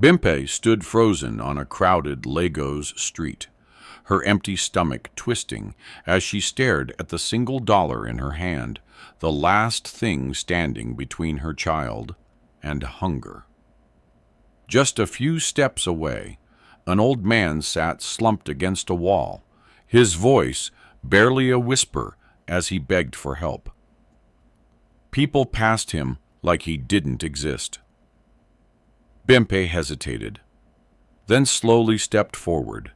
Bimpe stood frozen on a crowded Lagos street, her empty stomach twisting as she stared at the single dollar in her hand, the last thing standing between her child and hunger. Just a few steps away, an old man sat slumped against a wall, his voice barely a whisper as he begged for help. People passed him like he didn't exist. Bimpe hesitated, then slowly stepped forward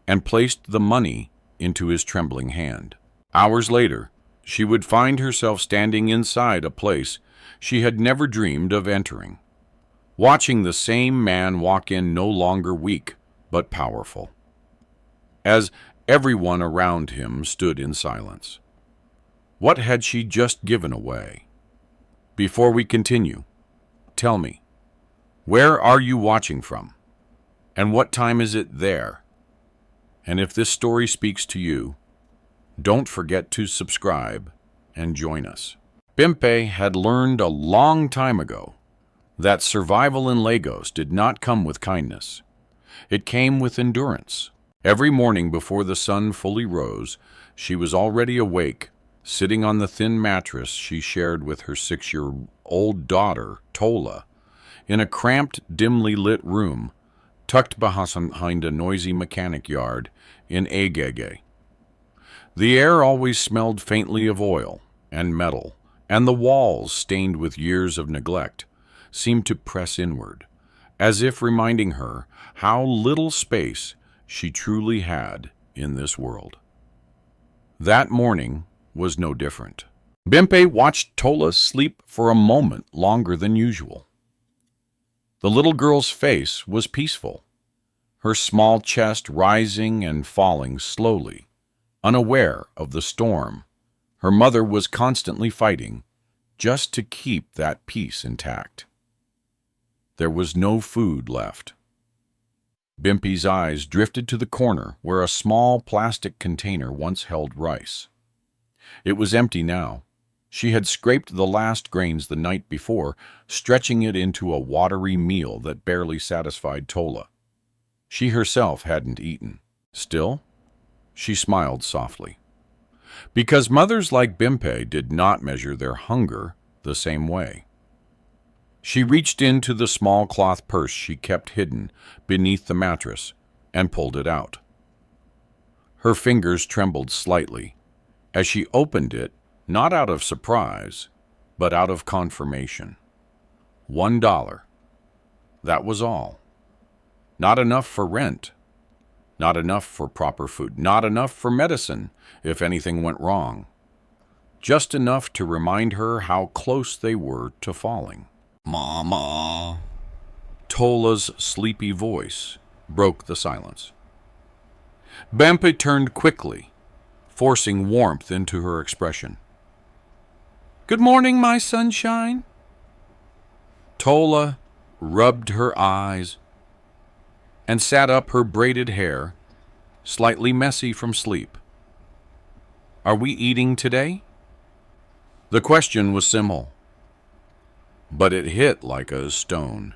and placed the money into his trembling hand. Hours later, she would find herself standing inside a place she had never dreamed of entering, watching the same man walk in no longer weak but powerful, as everyone around him stood in silence. What had she just given away? Before we continue, tell me, where are you watching from? And what time is it there? And if this story speaks to you, don't forget to subscribe and join us. Bimpe had learned a long time ago that survival in Lagos did not come with kindness. It came with endurance. Every morning before the sun fully rose, she was already awake, sitting on the thin mattress she shared with her 6-year-old daughter, Tola, in a cramped, dimly lit room, tucked behind a noisy mechanic yard in Agege. The air always smelled faintly of oil and metal, and the walls, stained with years of neglect, seemed to press inward, as if reminding her how little space she truly had in this world. That morning was no different. Bimpe watched Tola sleep for a moment longer than usual. The little girl's face was peaceful, her small chest rising and falling slowly, unaware of the storm her mother was constantly fighting just to keep that peace intact. There was no food left. Bimpe's eyes drifted to the corner where a small plastic container once held rice. It was empty now. She had scraped the last grains the night before, stretching it into a watery meal that barely satisfied Tola. She herself hadn't eaten. Still, she smiled softly. Because mothers like Bimpe did not measure their hunger the same way. She reached into the small cloth purse she kept hidden beneath the mattress and pulled it out. Her fingers trembled slightly as she opened it, not out of surprise, but out of confirmation. $1. That was all. Not enough for rent. Not enough for proper food. Not enough for medicine if anything went wrong. Just enough to remind her how close they were to falling. Mama. Tola's sleepy voice broke the silence. Bimpe turned quickly, forcing warmth into her expression. Good morning, my sunshine. Tola rubbed her eyes and sat up her braided hair, slightly messy from sleep. Are we eating today? The question was simple, but it hit like a stone.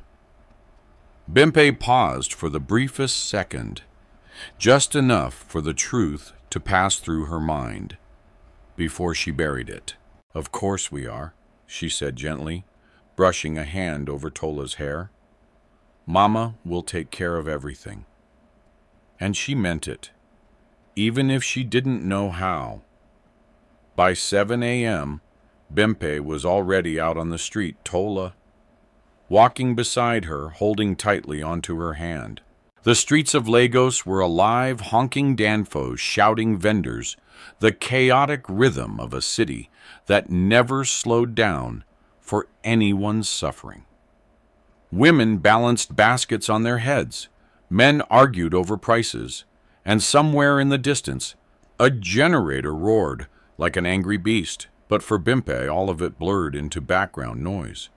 Bimpe paused for the briefest second, just enough for the truth to pass through her mind, before she buried it. Of course we are, she said gently, brushing a hand over Tola's hair. Mama will take care of everything. And she meant it, even if she didn't know how. By 7 a.m., Bimpe was already out on the street, Tola walking beside her, holding tightly onto her hand. The streets of Lagos were alive, honking danfos, shouting vendors, the chaotic rhythm of a city that never slowed down for anyone's suffering. Women balanced baskets on their heads, men argued over prices, and somewhere in the distance, a generator roared like an angry beast. But for Bimpe, all of it blurred into background noise.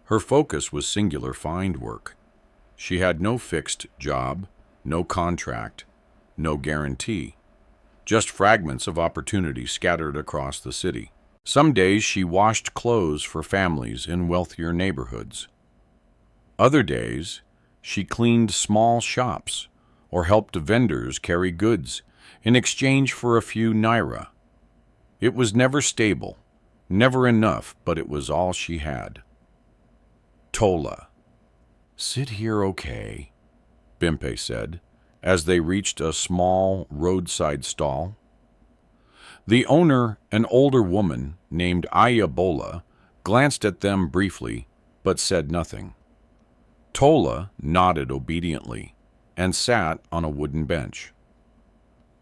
Her focus was singular find work. She had no fixed job, no contract, no guarantee, just fragments of opportunity scattered across the city. Some days she washed clothes for families in wealthier neighborhoods. Other days, She cleaned small shops or helped vendors carry goods in exchange for a few naira. It was never stable, never enough, but it was all she had. Tola. "Sit here, okay," Bimpe said, as they reached a small roadside stall. The owner, an older woman named Ayabola, glanced at them briefly, but said nothing. Tola nodded obediently and sat on a wooden bench.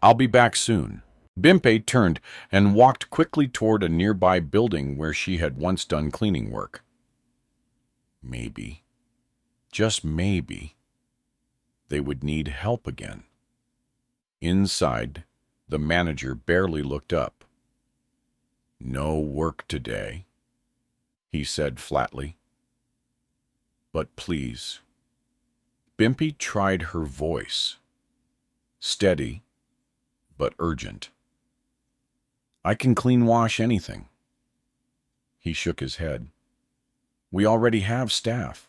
"I'll be back soon." Bimpe turned and walked quickly toward a nearby building where she had once done cleaning work. Maybe, just maybe, they would need help again. Inside, the manager barely looked up. "No work today," he said flatly. "But please." Bimpe tried her voice, steady but urgent. "I can clean wash anything." He shook his head. "We already have staff."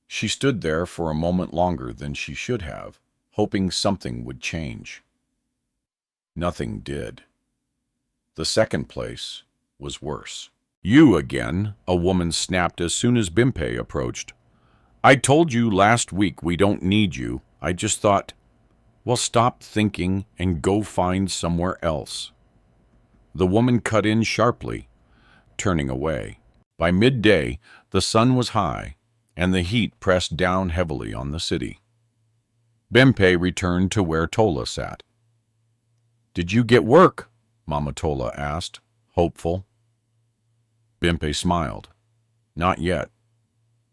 She stood there for a moment longer than she should have, hoping something would change. Nothing did. The second place was worse. "You again," a woman snapped as soon as Bimpe approached. "I told you last week we don't need you. I just thought, well, stop thinking and go find somewhere else." The woman cut in sharply, turning away. By midday, the sun was high, and the heat pressed down heavily on the city. Bimpe returned to where Tola sat. "Did you get work?" Mama Tola asked, hopeful. Bimpe smiled. "Not yet.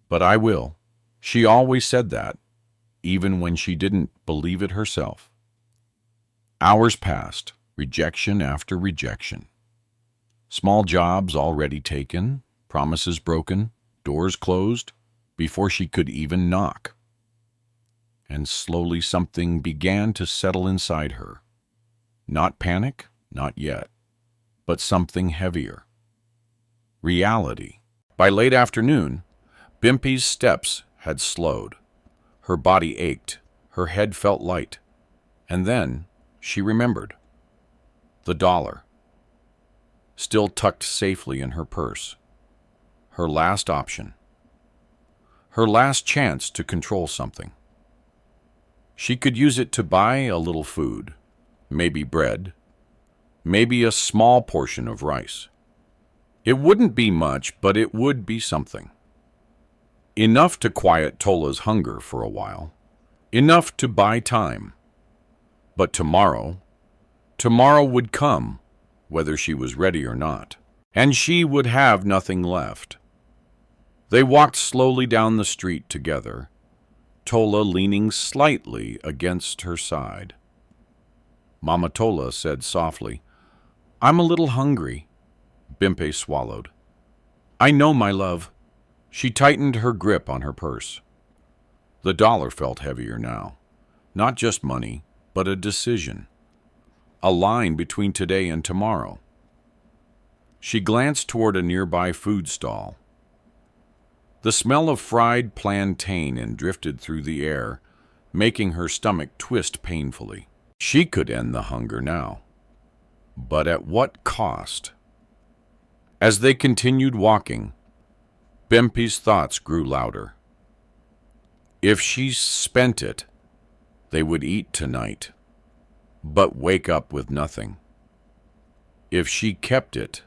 But I will." She always said that, even when she didn't believe it herself. Hours passed, rejection after rejection. Small jobs already taken, promises broken, doors closed, before she could even knock. And slowly something began to settle inside her. Not panic, not yet, but something heavier. Reality. By late afternoon, Bimpe's steps had slowed. Her body ached, her head felt light. And then she remembered. The dollar, still tucked safely in her purse. Her last option. Her last chance to control something. She could use it to buy a little food, maybe bread, maybe a small portion of rice. It wouldn't be much, but it would be something. Enough to quiet Tola's hunger for a while. Enough to buy time. But tomorrow would come, whether she was ready or not. And she would have nothing left. They walked slowly down the street together, Tola leaning slightly against her side. Mama Tola said softly, "I'm a little hungry." Bimpe swallowed. "I know, my love." She tightened her grip on her purse. The dollar felt heavier now. Not just money, but a decision. A line between today and tomorrow. She glanced toward a nearby food stall. The smell of fried plantain drifted through the air, making her stomach twist painfully. She could end the hunger now. But at what cost? As they continued walking, Bimpe's thoughts grew louder. If she spent it, they would eat tonight, but wake up with nothing. If she kept it,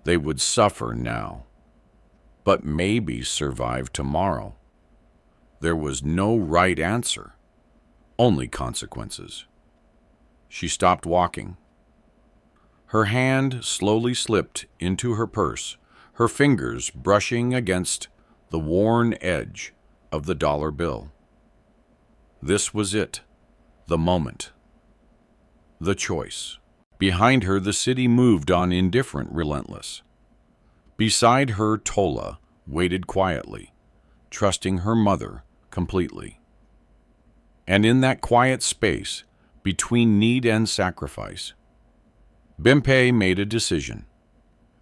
they would suffer now, but maybe survive tomorrow. There was no right answer, only consequences. She stopped walking. Her hand slowly slipped into her purse, her fingers brushing against the worn edge of the dollar bill. This was it, the moment, the choice. Behind her, the city moved on indifferent, relentless. Beside her, Tola waited quietly, trusting her mother completely. And in that quiet space, between need and sacrifice, Bimpe made a decision.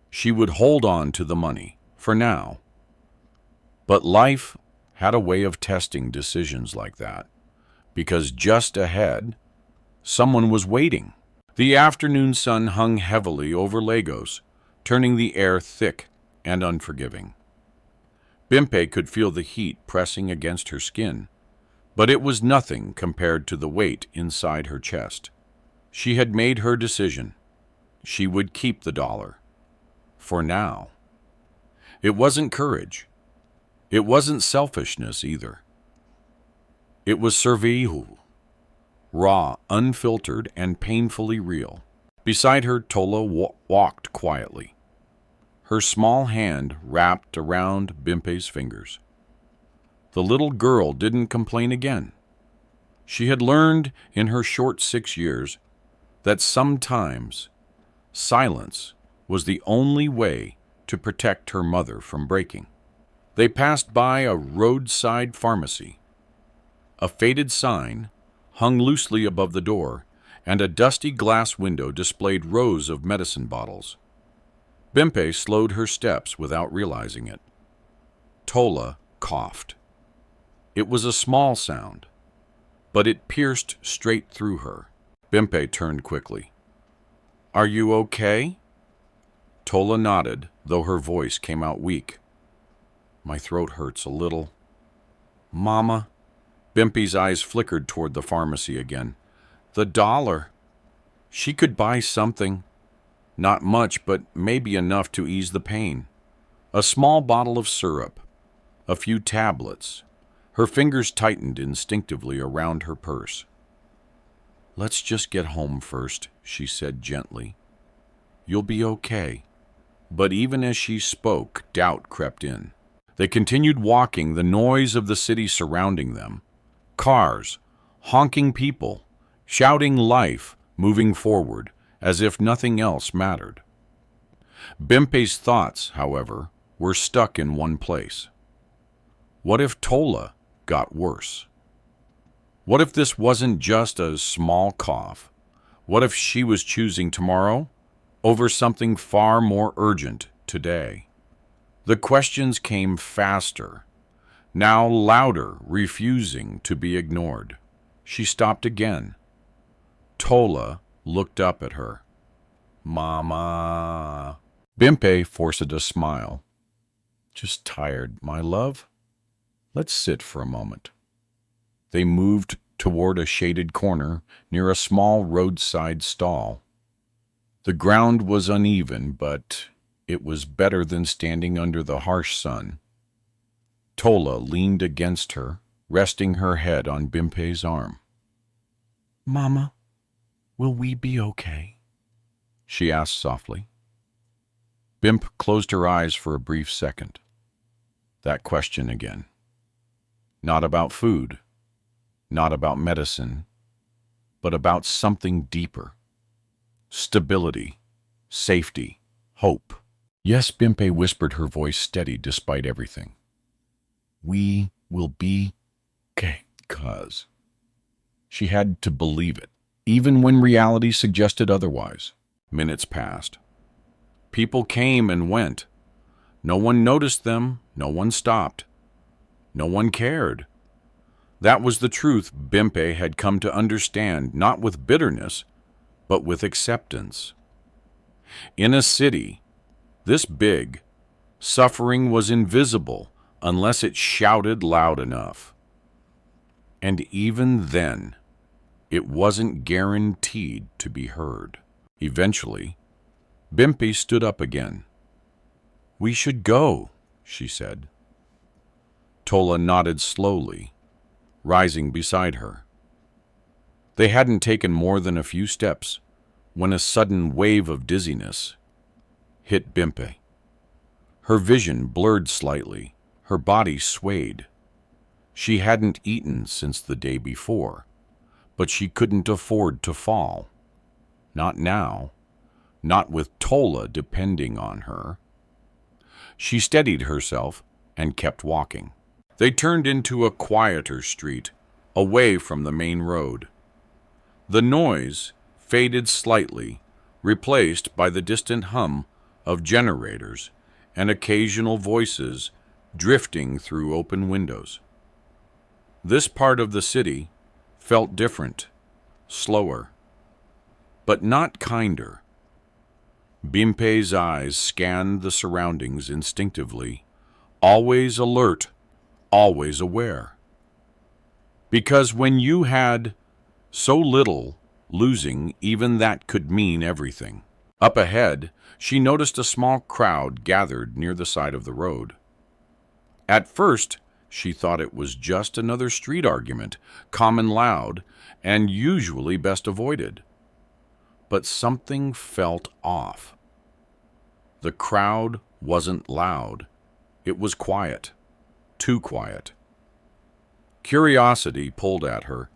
She would hold on to the money, for now. But life had a way of testing decisions like that, because just ahead, someone was waiting. The afternoon sun hung heavily over Lagos, turning the air thick and unforgiving. Bimpe could feel the heat pressing against her skin, but it was nothing compared to the weight inside her chest. She had made her decision. She would keep the dollar. For now. It wasn't courage. It wasn't selfishness either. It was survival. Raw, unfiltered, and painfully real. Beside her, Tola walked quietly, her small hand wrapped around Bimpe's fingers. The little girl didn't complain again. She had learned in her short 6 years that sometimes silence was the only way to protect her mother from breaking. They passed by a roadside pharmacy. A faded sign hung loosely above the door, and a dusty glass window displayed rows of medicine bottles. Bimpe slowed her steps without realizing it. Tola coughed. It was a small sound, but it pierced straight through her. Bimpe turned quickly. "Are you okay?" Tola nodded, though her voice came out weak. "My throat hurts a little." "Mama." Bimpe's eyes flickered toward the pharmacy again. "The dollar. She could buy something. Not much, but maybe enough to ease the pain. A small bottle of syrup. A few tablets." Her fingers tightened instinctively around her purse. "Let's just get home first," she said gently. "You'll be okay." But even as she spoke, doubt crept in. They continued walking, the noise of the city surrounding them. Cars, honking people, shouting life, moving forward, as if nothing else mattered. Bimpe's thoughts, however, were stuck in one place. What if Tola got worse? What if this wasn't just a small cough? What if she was choosing tomorrow over something far more urgent today? The questions came faster, now louder, refusing to be ignored. She stopped again. Tola looked up at her. "Mama." Bimpe forced a smile. "Just tired, my love. Let's sit for a moment." They moved toward a shaded corner near a small roadside stall. The ground was uneven, but it was better than standing under the harsh sun. Tola leaned against her, resting her head on Bimpe's arm. "Mama, will we be okay?" she asked softly. Bimpe closed her eyes for a brief second. That question again. Not about food, not about medicine, but about something deeper. Stability, safety, hope. "Yes," Bimpe whispered, her voice steady despite everything. "We will be okay." Cause she had to believe it, even when reality suggested otherwise. Minutes passed. People came and went. No one noticed them, no one stopped. No one cared. That was the truth Bimpe had come to understand, not with bitterness, but with acceptance. In a city this big, suffering was invisible unless it shouted loud enough. And even then, it wasn't guaranteed to be heard. Eventually, Bimpe stood up again. "We should go," she said. Tola nodded slowly, rising beside her. They hadn't taken more than a few steps when a sudden wave of dizziness hit Bimpe. Her vision blurred slightly, her body swayed. She hadn't eaten since the day before, but she couldn't afford to fall. Not now, not with Tola depending on her. She steadied herself and kept walking. They turned into a quieter street, away from the main road. The noise faded slightly, replaced by the distant hum of generators and occasional voices drifting through open windows. This part of the city felt different, slower, but not kinder. Bimpe's eyes scanned the surroundings instinctively, always alert, always aware. Because when you had so little, losing even that could mean everything. Up ahead, she noticed a small crowd gathered near the side of the road. At first, she thought it was just another street argument, common loud, and usually best avoided. But something felt off. The crowd wasn't loud. It was quiet. Too quiet. Curiosity pulled at her,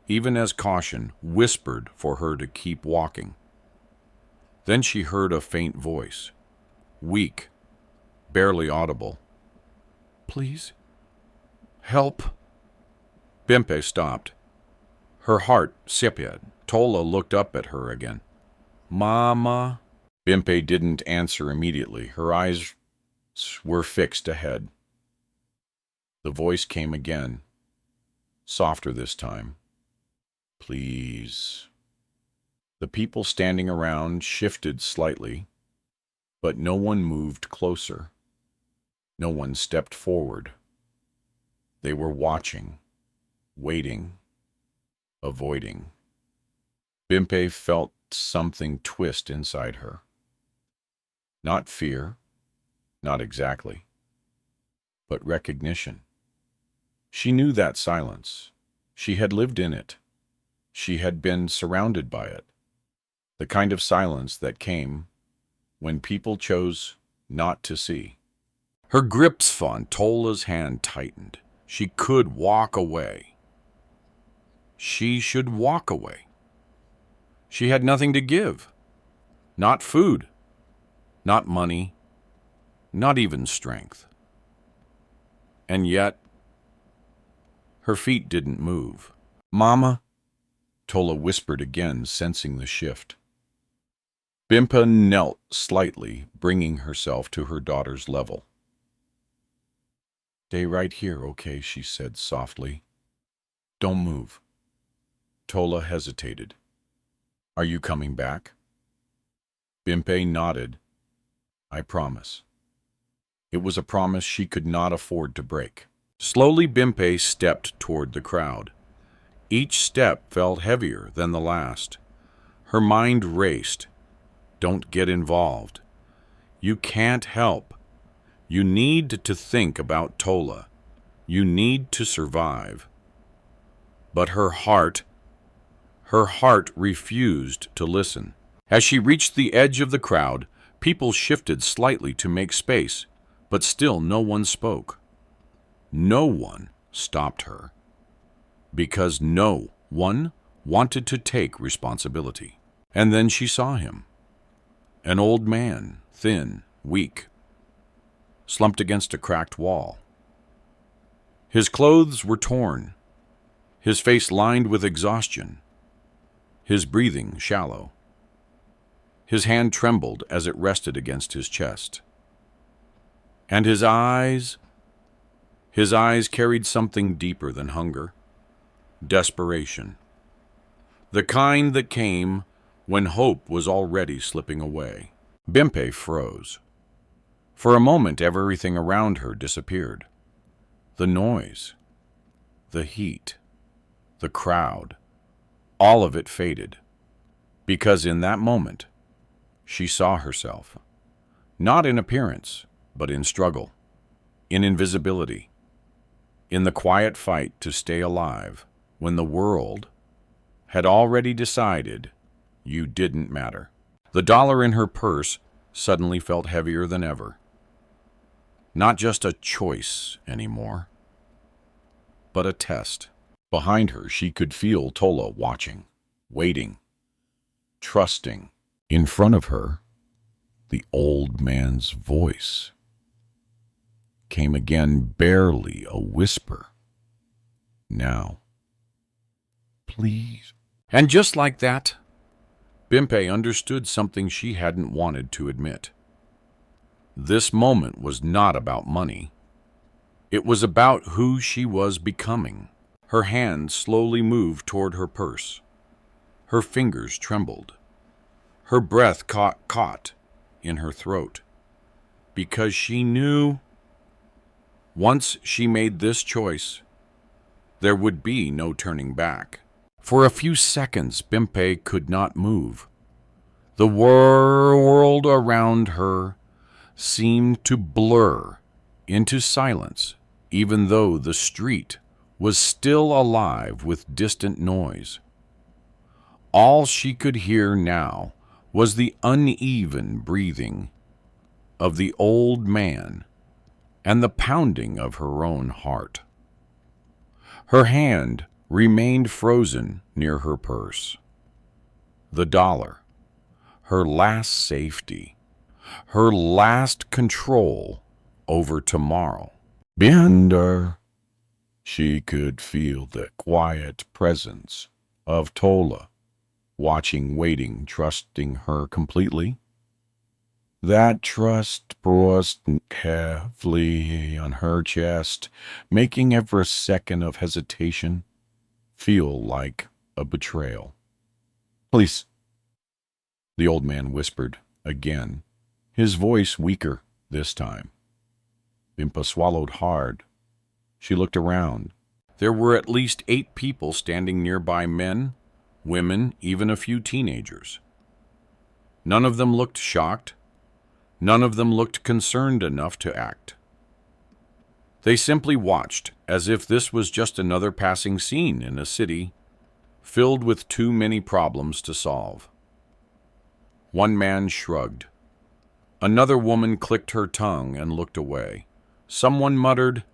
even as caution whispered for her to keep walking. Then she heard a faint voice, weak, barely audible. "Please, help." Bimpe stopped. Her heart sipped. Tola looked up at her again. "Mama?" Bimpe didn't answer immediately. Her eyes were fixed ahead. The voice came again, softer this time. "Please." The people standing around shifted slightly, but no one moved closer. No one stepped forward. They were watching, waiting, avoiding. Bimpe felt something twist inside her. Not fear, not exactly, but recognition. She knew that silence. She had lived in it. She had been surrounded by it. The kind of silence that came when people chose not to see. Her grips on Tola's hand tightened. She could walk away. She should walk away. She had nothing to give. Not food. Not money. Not even strength. And yet, her feet didn't move. "Mama?" Tola whispered again, sensing the shift. Bimpe knelt slightly, bringing herself to her daughter's level. "Stay right here, okay?" she said softly. "Don't move." Tola hesitated. "Are you coming back?" Bimpe nodded. "I promise." It was a promise she could not afford to break. Slowly, Bimpe stepped toward the crowd. Each step felt heavier than the last. Her mind raced. Don't get involved. You can't help. You need to think about Tola. You need to survive. But her heart refused to listen. As she reached the edge of the crowd, people shifted slightly to make space, but still no one spoke. No one stopped her, because no one wanted to take responsibility. And then she saw him. An old man, thin, weak, slumped against a cracked wall. His clothes were torn, his face lined with exhaustion, his breathing shallow. His hand trembled as it rested against his chest. And his eyes carried something deeper than hunger, desperation. The kind that came when hope was already slipping away. Bimpe froze. For a moment, everything around her disappeared. The noise, the heat, the crowd, all of it faded. Because in that moment, she saw herself, not in appearance, but in struggle, in invisibility, in the quiet fight to stay alive when the world had already decided you didn't matter. The dollar in her purse suddenly felt heavier than ever. Not just a choice anymore, but a test. Behind her, she could feel Tola watching, waiting, trusting. In front of her, the old man's voice came again, barely a whisper. "Now, please." And just like that, Bimpe understood something she hadn't wanted to admit. This moment was not about money. It was about who she was becoming. Her hand slowly moved toward her purse. Her fingers trembled. Her breath caught in her throat, because she knew once she made this choice, there would be no turning back. For a few seconds, Bimpe could not move. The world around her seemed to blur into silence, even though the street was still alive with distant noise. All she could hear now was the uneven breathing of the old man and the pounding of her own heart. Her hand remained frozen near her purse. The dollar, her last safety, her last control over tomorrow. Behind her, she could feel the quiet presence of Tola, watching, waiting, trusting her completely. That trust pressed heavily on her chest, making every second of hesitation feel like a betrayal. "Please," the old man whispered again, his voice weaker this time. Bimpe swallowed hard. She looked around. There were at least 8 people standing nearby, men, women, even a few teenagers. None of them looked shocked. None of them looked concerned enough to act. They simply watched, as if this was just another passing scene in a city filled with too many problems to solve. One man shrugged. Another woman clicked her tongue and looked away. Someone muttered,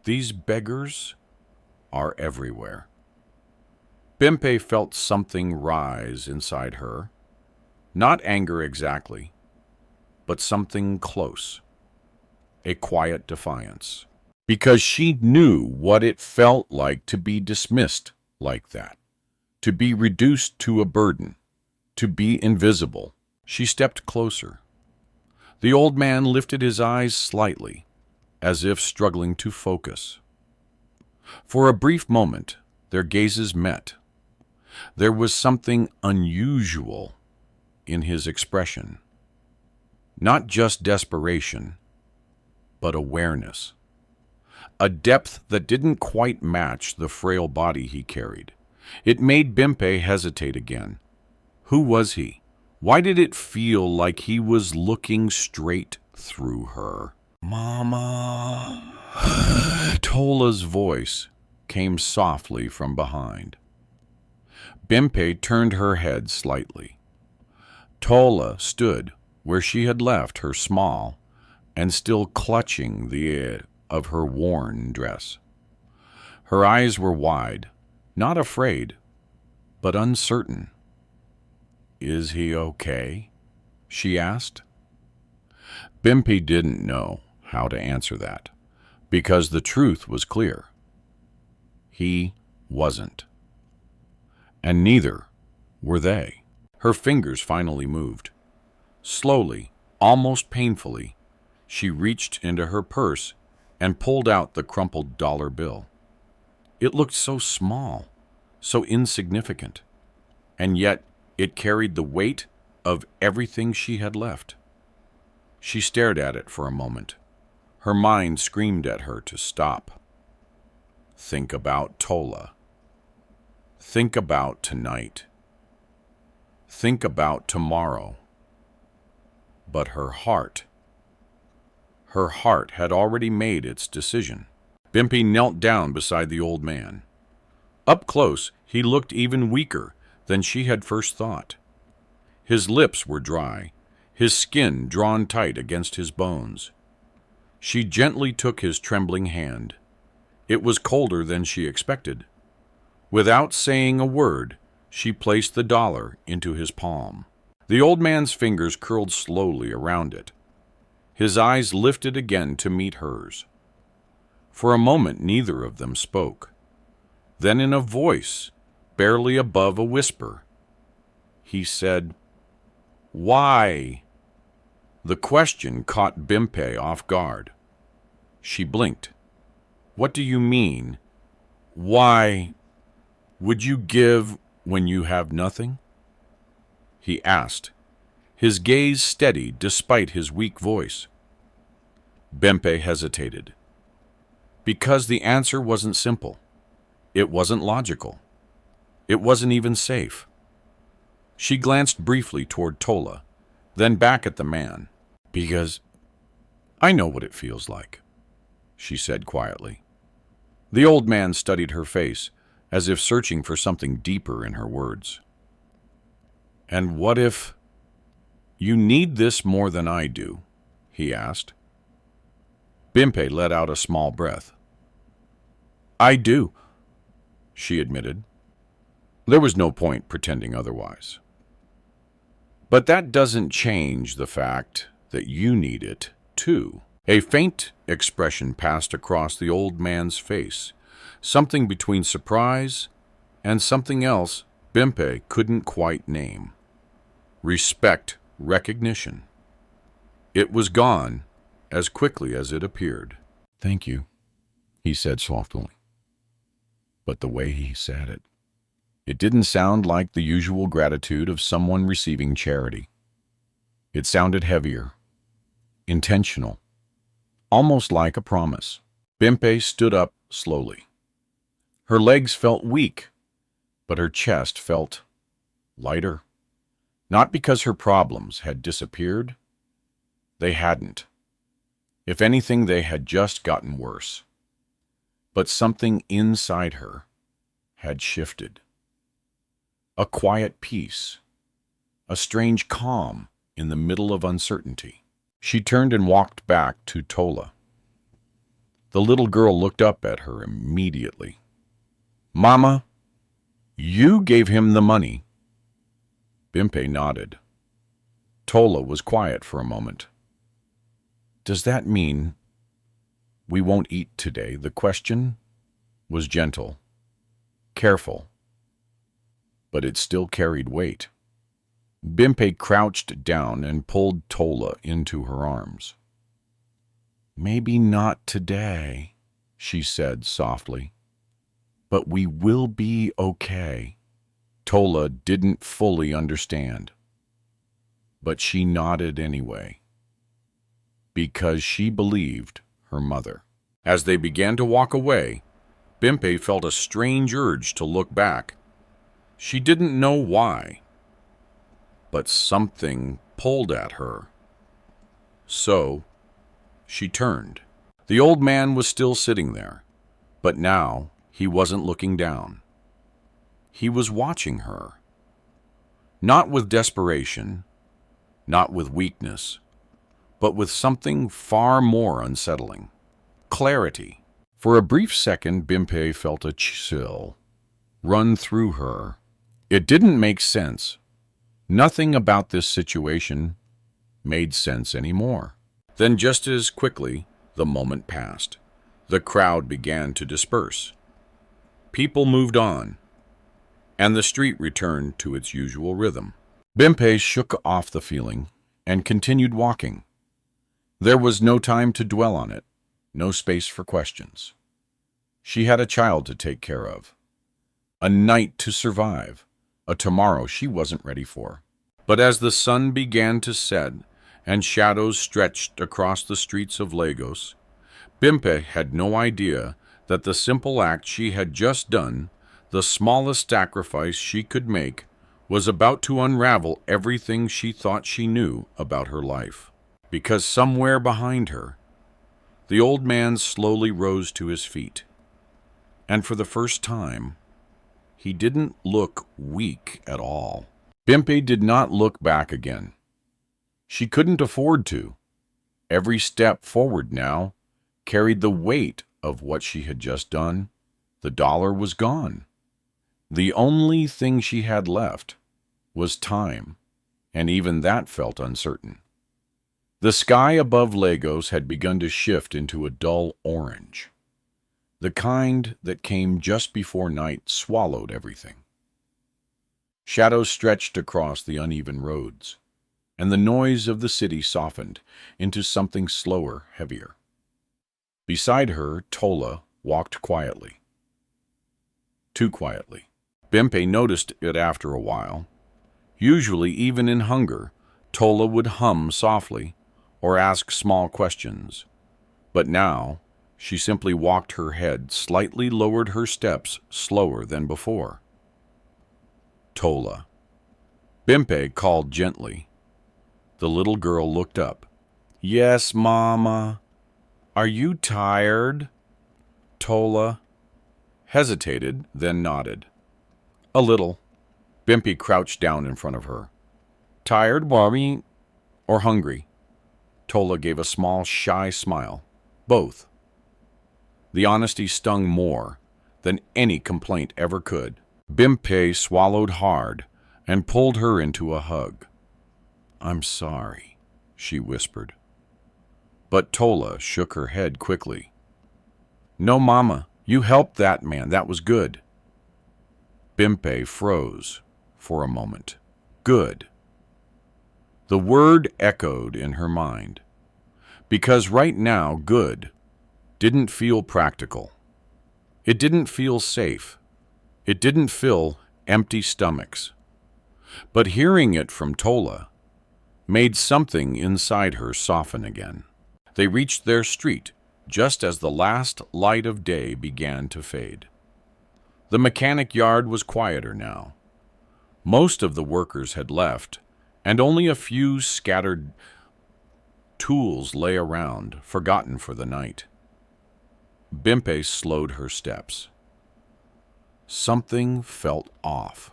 "These beggars are everywhere." Bimpe felt something rise inside her. Not anger exactly, but something close. A quiet defiance. Because she knew what it felt like to be dismissed like that, to be reduced to a burden, to be invisible. She stepped closer. The old man lifted his eyes slightly, as if struggling to focus. For a brief moment, their gazes met. There was something unusual in his expression. Not just desperation, but awareness. A depth that didn't quite match the frail body he carried. It made Bimpe hesitate again. Who was he? Why did it feel like he was looking straight through her? "Mama." Tola's voice came softly from behind. Bimpe turned her head slightly. Tola stood where she had left her, small and still clutching the edge of her worn dress. Her eyes were wide, not afraid, but uncertain. "Is he okay?" she asked. Bimpe didn't know how to answer that, because the truth was clear. He wasn't. And neither were they. Her fingers finally moved. Slowly, almost painfully, she reached into her purse and pulled out the crumpled dollar bill. It looked so small, so insignificant, and yet it carried the weight of everything she had left. She stared at it for a moment. Her mind screamed at her to stop. Think about Tola. Think about tonight. Think about tomorrow. But her heart had already made its decision. Bimpe knelt down beside the old man. Up close, he looked even weaker than she had first thought. His lips were dry, his skin drawn tight against his bones. She gently took his trembling hand. It was colder than she expected. Without saying a word, she placed the dollar into his palm. The old man's fingers curled slowly around it. His eyes lifted again to meet hers. For a moment, neither of them spoke. Then, in a voice barely above a whisper, he said, "Why?" The question caught Bimpe off guard. She blinked. "What do you mean, Why would you give when you have nothing? He asked, his gaze steady despite his weak voice. Bimpe hesitated. Because the answer wasn't simple. It wasn't logical. It wasn't even safe. She glanced briefly toward Tola, then back at the man. Because I know what it feels like, she said quietly. The old man studied her face, as if searching for something deeper in her words. And what if you need this more than I do? He asked. Bimpe let out a small breath. I do, she admitted. There was no point pretending otherwise. But that doesn't change the fact that you need it, too. A faint expression passed across the old man's face, something between surprise and something else Bimpe couldn't quite name. Respect, recognition. It was gone as quickly as it appeared. Thank you, he said softly. But the way he said it, it didn't sound like the usual gratitude of someone receiving charity. It sounded heavier, intentional, almost like a promise. Bimpe stood up slowly. Her legs felt weak, but her chest felt lighter. Not because her problems had disappeared. They hadn't. If anything, they had just gotten worse. But something inside her had shifted. A quiet peace, a strange calm in the middle of uncertainty. She turned and walked back to Tola. The little girl looked up at her immediately. Mama, you gave him the money. Bimpe nodded. Tola was quiet for a moment. Does that mean we won't eat today? The question was gentle, careful, but it still carried weight. Bimpe crouched down and pulled Tola into her arms. Maybe not today, she said softly, but we will be okay. Tola didn't fully understand, but she nodded anyway, because she believed her mother. As they began to walk away, Bimpe felt a strange urge to look back. She didn't know why, but something pulled at her. So she turned. The old man was still sitting there, but now he wasn't looking down. He was watching her. Not with desperation, not with weakness, but with something far more unsettling. Clarity. For a brief second, Bimpe felt a chill run through her. It didn't make sense. Nothing about this situation made sense anymore. Then just as quickly, the moment passed. The crowd began to disperse. People moved on, and the street returned to its usual rhythm. Bimpe shook off the feeling and continued walking. There was no time to dwell on it, no space for questions. She had a child to take care of, a night to survive, a tomorrow she wasn't ready for. But as the sun began to set and shadows stretched across the streets of Lagos, Bimpe had no idea that the simple act she had just done, the smallest sacrifice she could make, was about to unravel everything she thought she knew about her life. Because somewhere behind her, the old man slowly rose to his feet. And for the first time, he didn't look weak at all. Bimpe did not look back again. She couldn't afford to. Every step forward now carried the weight of what she had just done. The dollar was gone. The only thing she had left was time, and even that felt uncertain. The sky above Lagos had begun to shift into a dull orange. The kind that came just before night swallowed everything. Shadows stretched across the uneven roads, and the noise of the city softened into something slower, heavier. Beside her, Tola walked quietly. too quietly. Bimpe noticed it after a while. Usually, even in hunger, Tola would hum softly or ask small questions. But now, she simply walked her head, slightly lowered her steps slower than before. Tola. Bimpe called gently. The little girl looked up. Yes, Mama. Are you tired? Tola hesitated, then nodded. A little. Bimpe crouched down in front of her. Tired, Mommy, or hungry? Tola gave a small, shy smile. Both. The honesty stung more than any complaint ever could. Bimpe swallowed hard and pulled her into a hug. I'm sorry, she whispered. But Tola shook her head quickly. No, Mama, you helped that man. That was good. Bimpe froze for a moment. Good. The word echoed in her mind. Because right now, good didn't feel practical. It didn't feel safe. It didn't fill empty stomachs. But hearing it from Tola made something inside her soften again. They reached their street just as the last light of day began to fade. The mechanic yard was quieter now. Most of the workers had left, and only a few scattered tools lay around, forgotten for the night. Bimpe slowed her steps. Something felt off.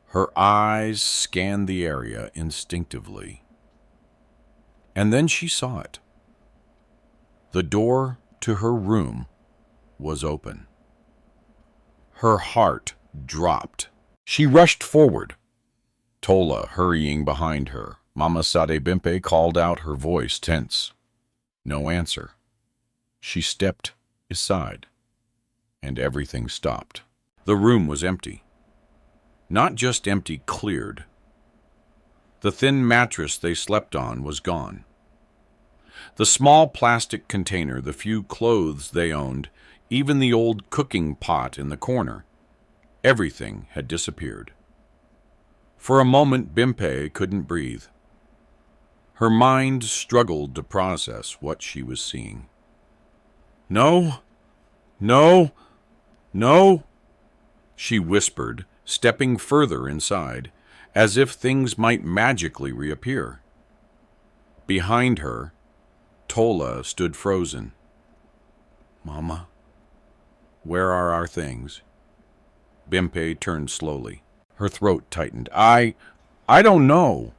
Her eyes scanned the area instinctively. And then she saw it. The door to her room was open. Her heart dropped. She rushed forward, Tola hurrying behind her. Mama Sade Bimpe called out, her voice tense. No answer. She stepped aside, and everything stopped. The room was empty. Not just empty, cleared. The thin mattress they slept on was gone. The small plastic container, the few clothes they owned, even the old cooking pot in the corner, everything had disappeared. For a moment, Bimpe couldn't breathe. Her mind struggled to process what she was seeing. No, no, no, she whispered, stepping further inside, as if things might magically reappear. Behind her, Tola stood frozen. Mama, where are our things? Bimpe turned slowly. Her throat tightened. I don't know.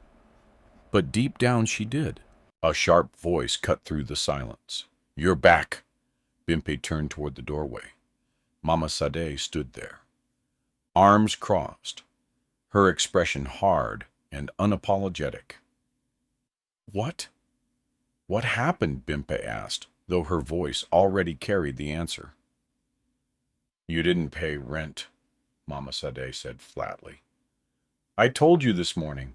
But deep down she did. A sharp voice cut through the silence. You're back. Bimpe turned toward the doorway. Mama Sade stood there, arms crossed, her expression hard and unapologetic. What? What happened? Bimpe asked, though her voice already carried the answer. You didn't pay rent, Mama Sade said flatly. I told you this morning.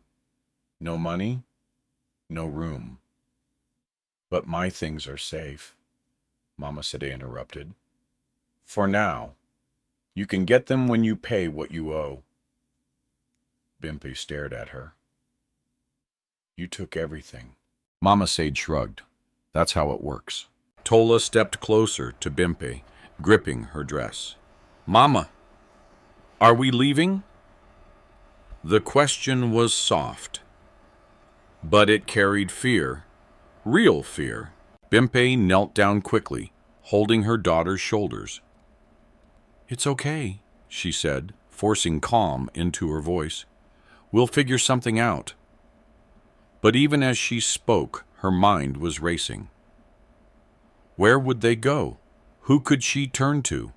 No money, no room. But my things are safe, Mama Sade interrupted. For now. You can get them when you pay what you owe. Bimpe stared at her. You took everything. Mama Sade shrugged. That's how it works. Tola stepped closer to Bimpe, gripping her dress. Mama, are we leaving? The question was soft, but it carried fear, real fear. Bimpe knelt down quickly, holding her daughter's shoulders. It's okay, she said, forcing calm into her voice. We'll figure something out. But even as she spoke, her mind was racing. Where would they go? Who could she turn to?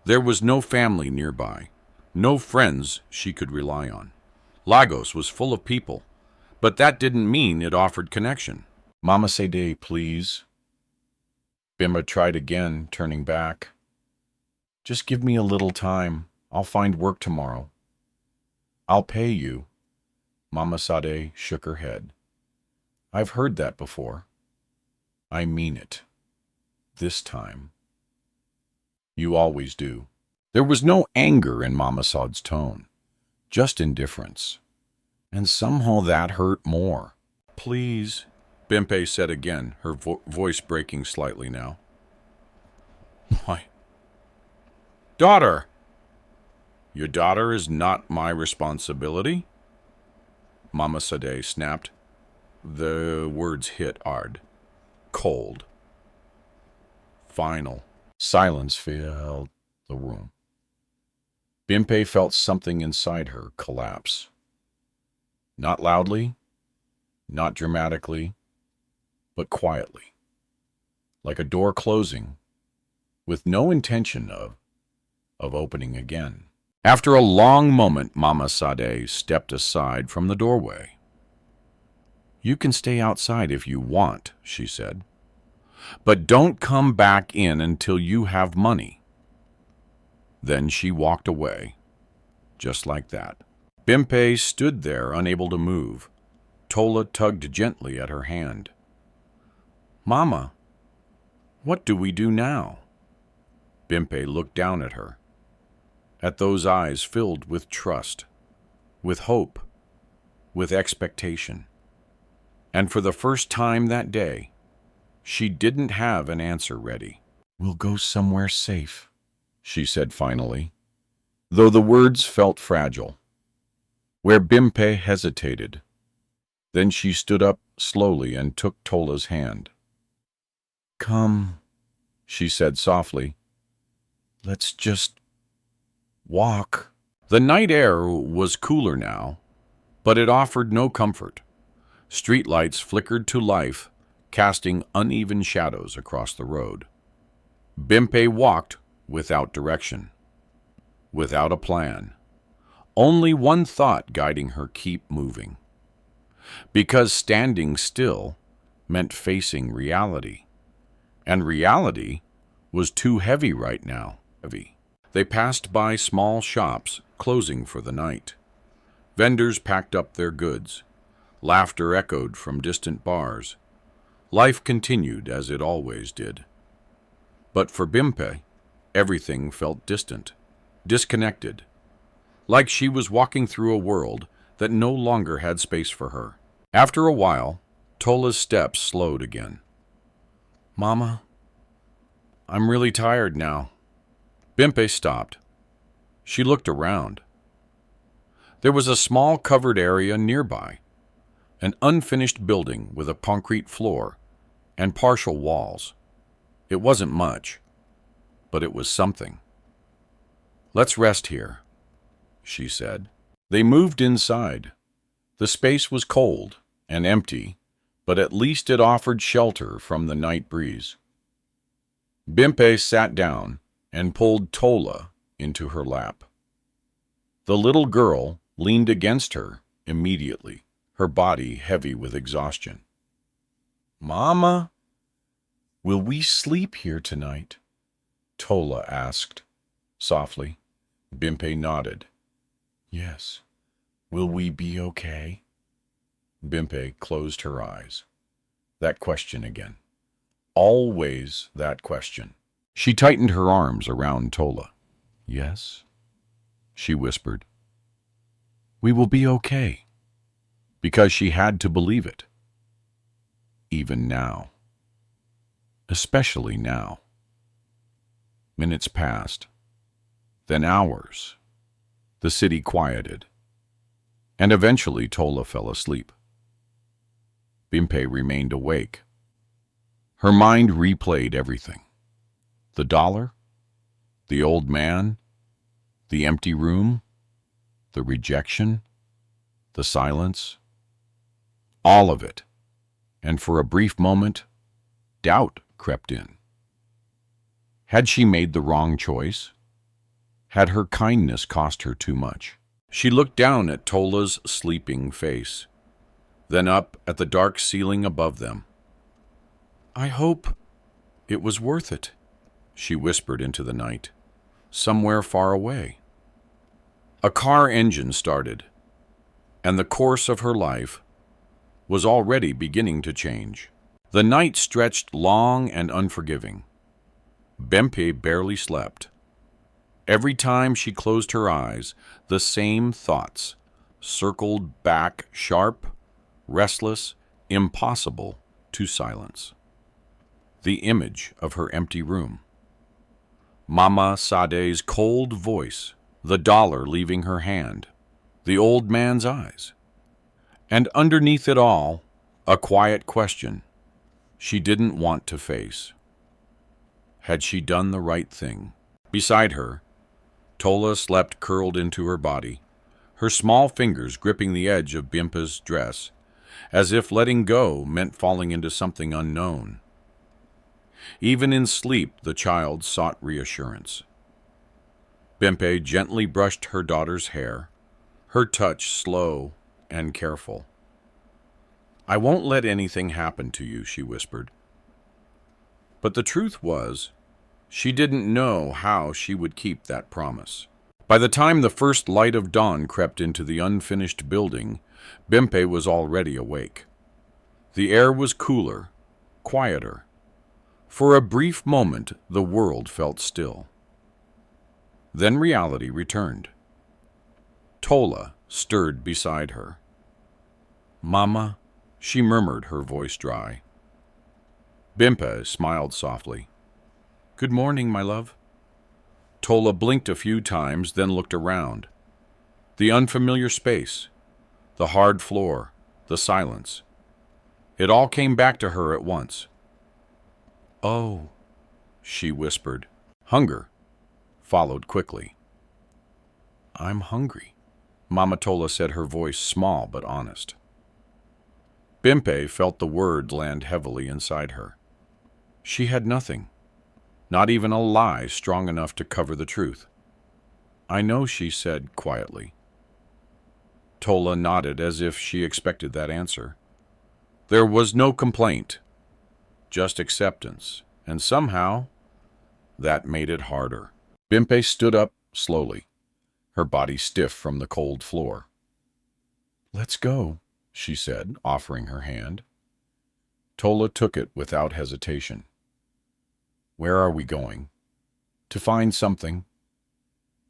There was no family nearby, no friends she could rely on. Lagos was full of people, but that didn't mean it offered connection. Mama Sade, please. Bimpe tried again, turning back. Just give me a little time. I'll find work tomorrow. I'll pay you. Mama Sade shook her head. I've heard that before. I mean it. This time. You always do. There was no anger in Mama Sod's tone, just indifference. And somehow that hurt more. Please, Bimpe said again, her voice breaking slightly now. Why? Daughter! Your daughter is not my responsibility? Mama Sade snapped. The words hit hard, cold, final. Silence filled the room. Bimpe felt something inside her collapse. Not loudly, not dramatically, but quietly, like a door closing, with no intention of opening again. After a long moment, Mama Sade stepped aside from the doorway. You can stay outside if you want, she said, but don't come back in until you have money. Then she walked away, just like that. Bimpe stood there, unable to move. Tola tugged gently at her hand. Mama, what do we do now? Bimpe looked down at her, at those eyes filled with trust, with hope, with expectation. And for the first time that day, she didn't have an answer ready. We'll go somewhere safe, she said finally, though the words felt fragile. Where Bimpe hesitated. Then she stood up slowly and took Tola's hand. Come, she said softly. Let's just walk. The night air was cooler now, but it offered no comfort. Streetlights flickered to life, casting uneven shadows across the road. Bimpe walked without direction, without a plan. Only one thought guiding her: keep moving. Because standing still meant facing reality. And reality was too heavy right now. They passed by small shops closing for the night. Vendors packed up their goods. Laughter echoed from distant bars. Life continued as it always did. But for Bimpe, everything felt distant, disconnected, like she was walking through a world that no longer had space for her. After a while, Tola's steps slowed again. Mama, I'm really tired now. Bimpe stopped. She looked around. There was a small covered area nearby, an unfinished building with a concrete floor and partial walls. It wasn't much, but it was something. Let's rest here, she said. They moved inside. The space was cold and empty, but at least it offered shelter from the night breeze. Bimpe sat down and pulled Tola into her lap. The little girl leaned against her immediately, her body heavy with exhaustion. Mama, will we sleep here tonight? Tola asked, softly. Bimpe nodded. Yes. Will we be okay? Bimpe closed her eyes. That question again. Always that question. She tightened her arms around Tola. Yes, she whispered. We will be okay. Because she had to believe it. Even now. Especially now. Minutes passed. Then hours. The city quieted. And eventually Tola fell asleep. Bimpe remained awake. Her mind replayed everything. The dollar, the old man, the empty room, the rejection, the silence, all of it. And for a brief moment, doubt crept in. Had she made the wrong choice? Had her kindness cost her too much? She looked down at Tola's sleeping face, then up at the dark ceiling above them. I hope it was worth it, she whispered into the night, somewhere far away. A car engine started, and the course of her life was already beginning to change. The night stretched long and unforgiving. Bimpe barely slept. Every time she closed her eyes, the same thoughts circled back, sharp, restless, impossible to silence. The image of her empty room. Mama Sade's cold voice, the dollar leaving her hand, the old man's eyes. And underneath it all, a quiet question she didn't want to face. Had she done the right thing? Beside her, Tola slept curled into her body, her small fingers gripping the edge of Bimpe's dress, as if letting go meant falling into something unknown. Even in sleep, the child sought reassurance. Bimpe gently brushed her daughter's hair, her touch slow and careful. "I won't let anything happen to you," she whispered. But the truth was, she didn't know how she would keep that promise. By the time the first light of dawn crept into the unfinished building, Bimpe was already awake. The air was cooler, quieter. For a brief moment, the world felt still. Then reality returned. Tola stirred beside her. "Mama," she murmured, her voice dry. Bimpe smiled softly. "Good morning, my love." Tola blinked a few times, then looked around. The unfamiliar space, the hard floor, the silence. It all came back to her at once. "Oh," she whispered. Hunger followed quickly. "I'm hungry," Mama Tola said, her voice small but honest. Bimpe felt the word land heavily inside her. She had nothing, not even a lie strong enough to cover the truth. "I know," she said quietly. Tola nodded as if she expected that answer. There was no complaint, just acceptance, and somehow that made it harder. Bimpe stood up slowly, her body stiff from the cold floor. "Let's go," she said, offering her hand. Tola took it without hesitation. "Where are we going?" "To find something,"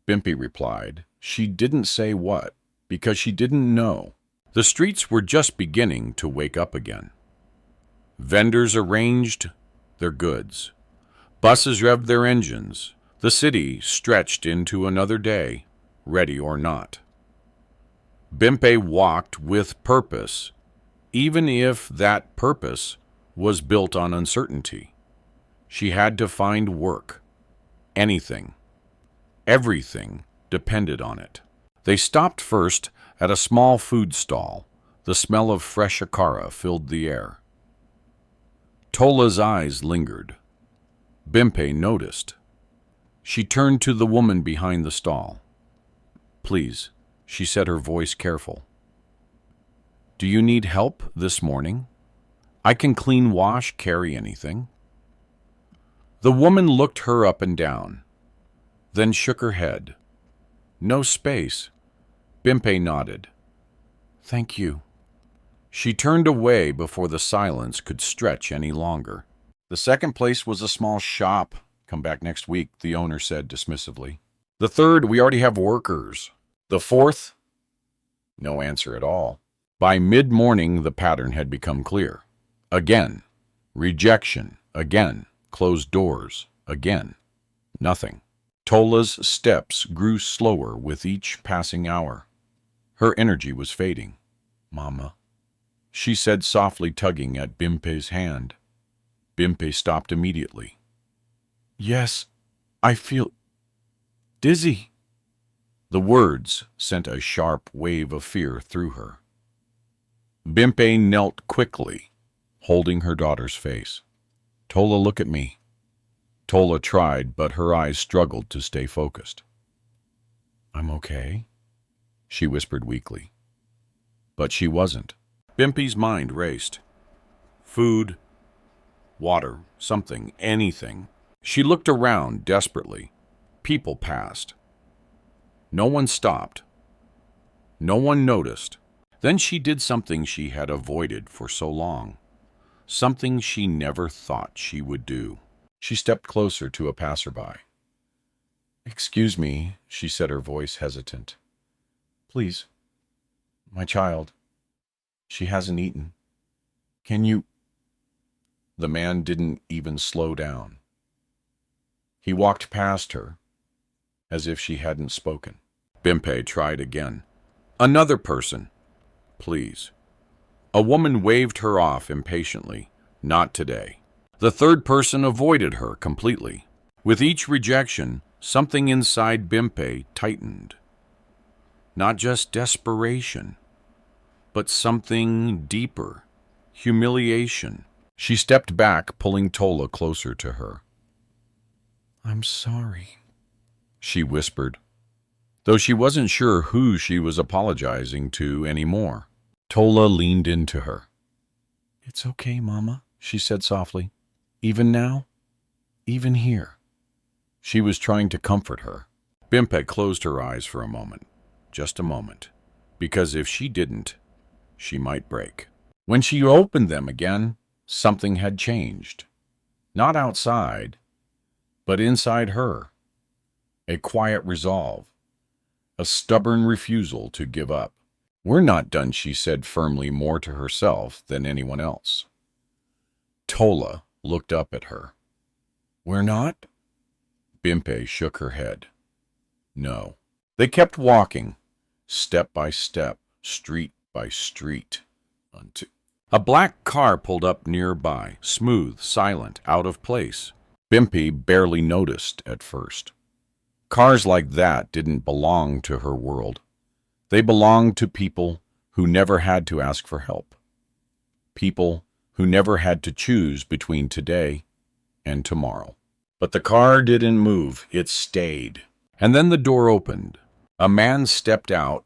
Bimpe replied. She didn't say what, because she didn't know. The streets were just beginning to wake up again. Vendors arranged their goods. Buses revved their engines. The city stretched into another day, ready or not. Bimpe walked with purpose, even if that purpose was built on uncertainty. She had to find work. Anything, everything depended on it. They stopped first at a small food stall. The smell of fresh akara filled the air. Tola's eyes lingered. Bimpe noticed. She turned to the woman behind the stall. "Please," she said, her voice careful. "Do you need help this morning? I can clean, wash, carry anything." The woman looked her up and down, then shook her head. "No space." Bimpe nodded. "Thank you." She turned away before the silence could stretch any longer. The second place was a small shop. "Come back next week," the owner said dismissively. The third, "We already have workers." The fourth, no answer at all. By mid-morning, the pattern had become clear. Again, rejection. Again, closed doors. Again, nothing. Tola's steps grew slower with each passing hour. Her energy was fading. "Mama," she said softly, tugging at Bimpe's hand. Bimpe stopped immediately. "Yes, I feel dizzy." The words sent a sharp wave of fear through her. Bimpe knelt quickly, holding her daughter's face. "Tola, look at me." Tola tried, but her eyes struggled to stay focused. "I'm okay," she whispered weakly. But she wasn't. Bimpe's mind raced. Food, water, something, anything. She looked around desperately. People passed. No one stopped. No one noticed. Then she did something she had avoided for so long. Something she never thought she would do. She stepped closer to a passerby. Excuse me, she said, her voice hesitant. Please, my child. She hasn't eaten. Can you... The man didn't even slow down. He walked past her, as if she hadn't spoken. Bimpe tried again. Another person, please. A woman waved her off impatiently. Not today. The third person avoided her completely. With each rejection, something inside Bimpe tightened. Not just desperation, but something deeper. Humiliation. She stepped back, pulling Tola closer to her. I'm sorry, she whispered, though she wasn't sure who she was apologizing to anymore. Tola leaned into her. It's okay, Mama, she said softly. Even now, even here. She was trying to comfort her. Bimpe closed her eyes for a moment, just a moment, because if she didn't, she might break. When she opened them again, something had changed. Not outside, but inside her. A quiet resolve, a stubborn refusal to give up. We're not done, she said firmly, more to herself than anyone else. Tola looked up at her. We're not? Bimpe shook her head. No. They kept walking, step by step, street by street, until a black car pulled up nearby, smooth, silent, out of place. Bimpe barely noticed at first. Cars like that didn't belong to her world. They belonged to people who never had to ask for help. People who never had to choose between today and tomorrow. But the car didn't move, it stayed. And then the door opened. A man stepped out,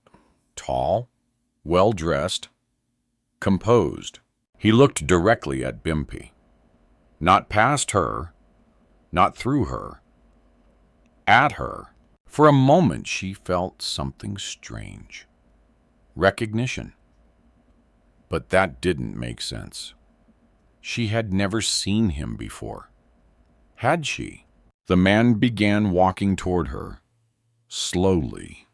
tall, well-dressed, composed. He looked directly at Bimpe. Not past her, not through her, at her. For a moment she felt something strange. Recognition. But that didn't make sense. She had never seen him before. Had she? The man began walking toward her, slowly,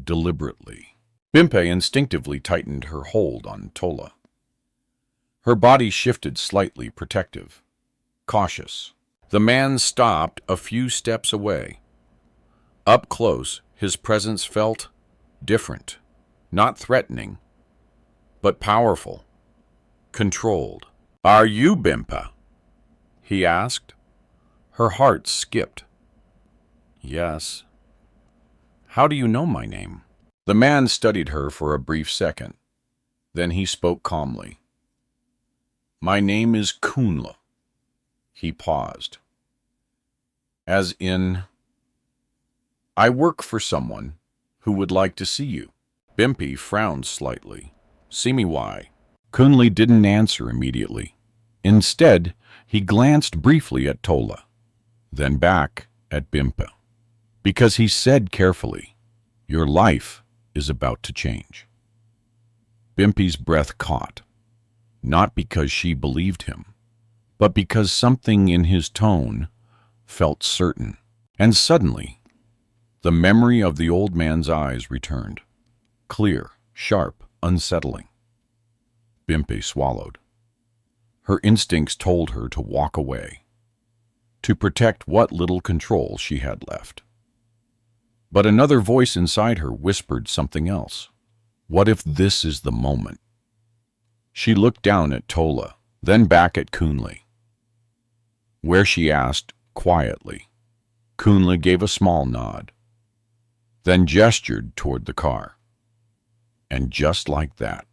deliberately. Bimpe instinctively tightened her hold on Tola. Her body shifted slightly, protective, cautious. The man stopped a few steps away. Up close, his presence felt different, not threatening, but powerful, controlled. Are you Bimpe? He asked. Her heart skipped. Yes. How do you know my name? The man studied her for a brief second. Then he spoke calmly. My name is Kunla. He paused. As in, I work for someone who would like to see you. Bimpe frowned slightly. See me why? Kunli didn't answer immediately. Instead, he glanced briefly at Tola, then back at Bimpe. Because he said carefully, your life is about to change. Bimpe's breath caught, not because she believed him, but because something in his tone felt certain. And suddenly, the memory of the old man's eyes returned. Clear, sharp, unsettling. Bimpe swallowed. Her instincts told her to walk away, to protect what little control she had left. But another voice inside her whispered something else. What if this is the moment? She looked down at Tola, then back at Kunli, where she asked quietly. Kunli gave a small nod, then gestured toward the car. And just like that,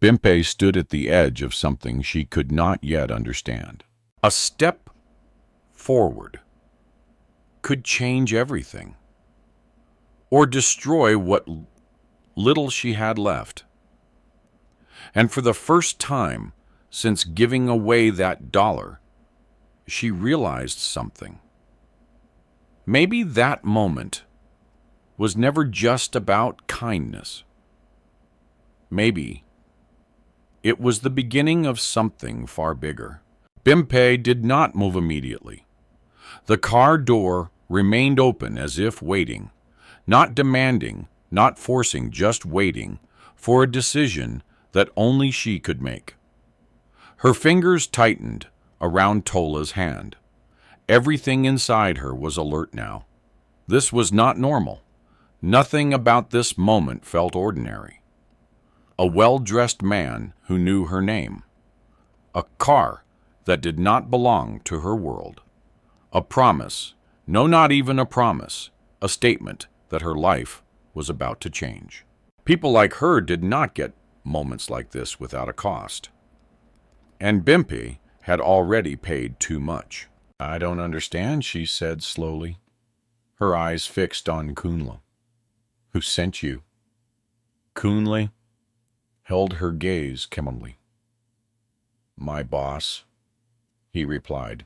Bimpe stood at the edge of something she could not yet understand. A step forward could change everything, or destroy what little she had left. And for the first time since giving away that $1, she realized something. Maybe that moment was never just about kindness. Maybe it was the beginning of something far bigger. Bimpe did not move immediately. The car door remained open as if waiting, not demanding, not forcing, just waiting for a decision that only she could make. Her fingers tightened around Tola's hand. Everything inside her was alert now. This was not normal. Nothing about this moment felt ordinary. A well-dressed man who knew her name. A car that did not belong to her world. A promise, no, not even a promise, a statement that her life was about to change. People like her did not get moments like this without a cost. And Bimpe had already paid too much. "I don't understand," she said slowly, her eyes fixed on Kunle. "Who sent you?" Kunle held her gaze calmly. "My boss," he replied.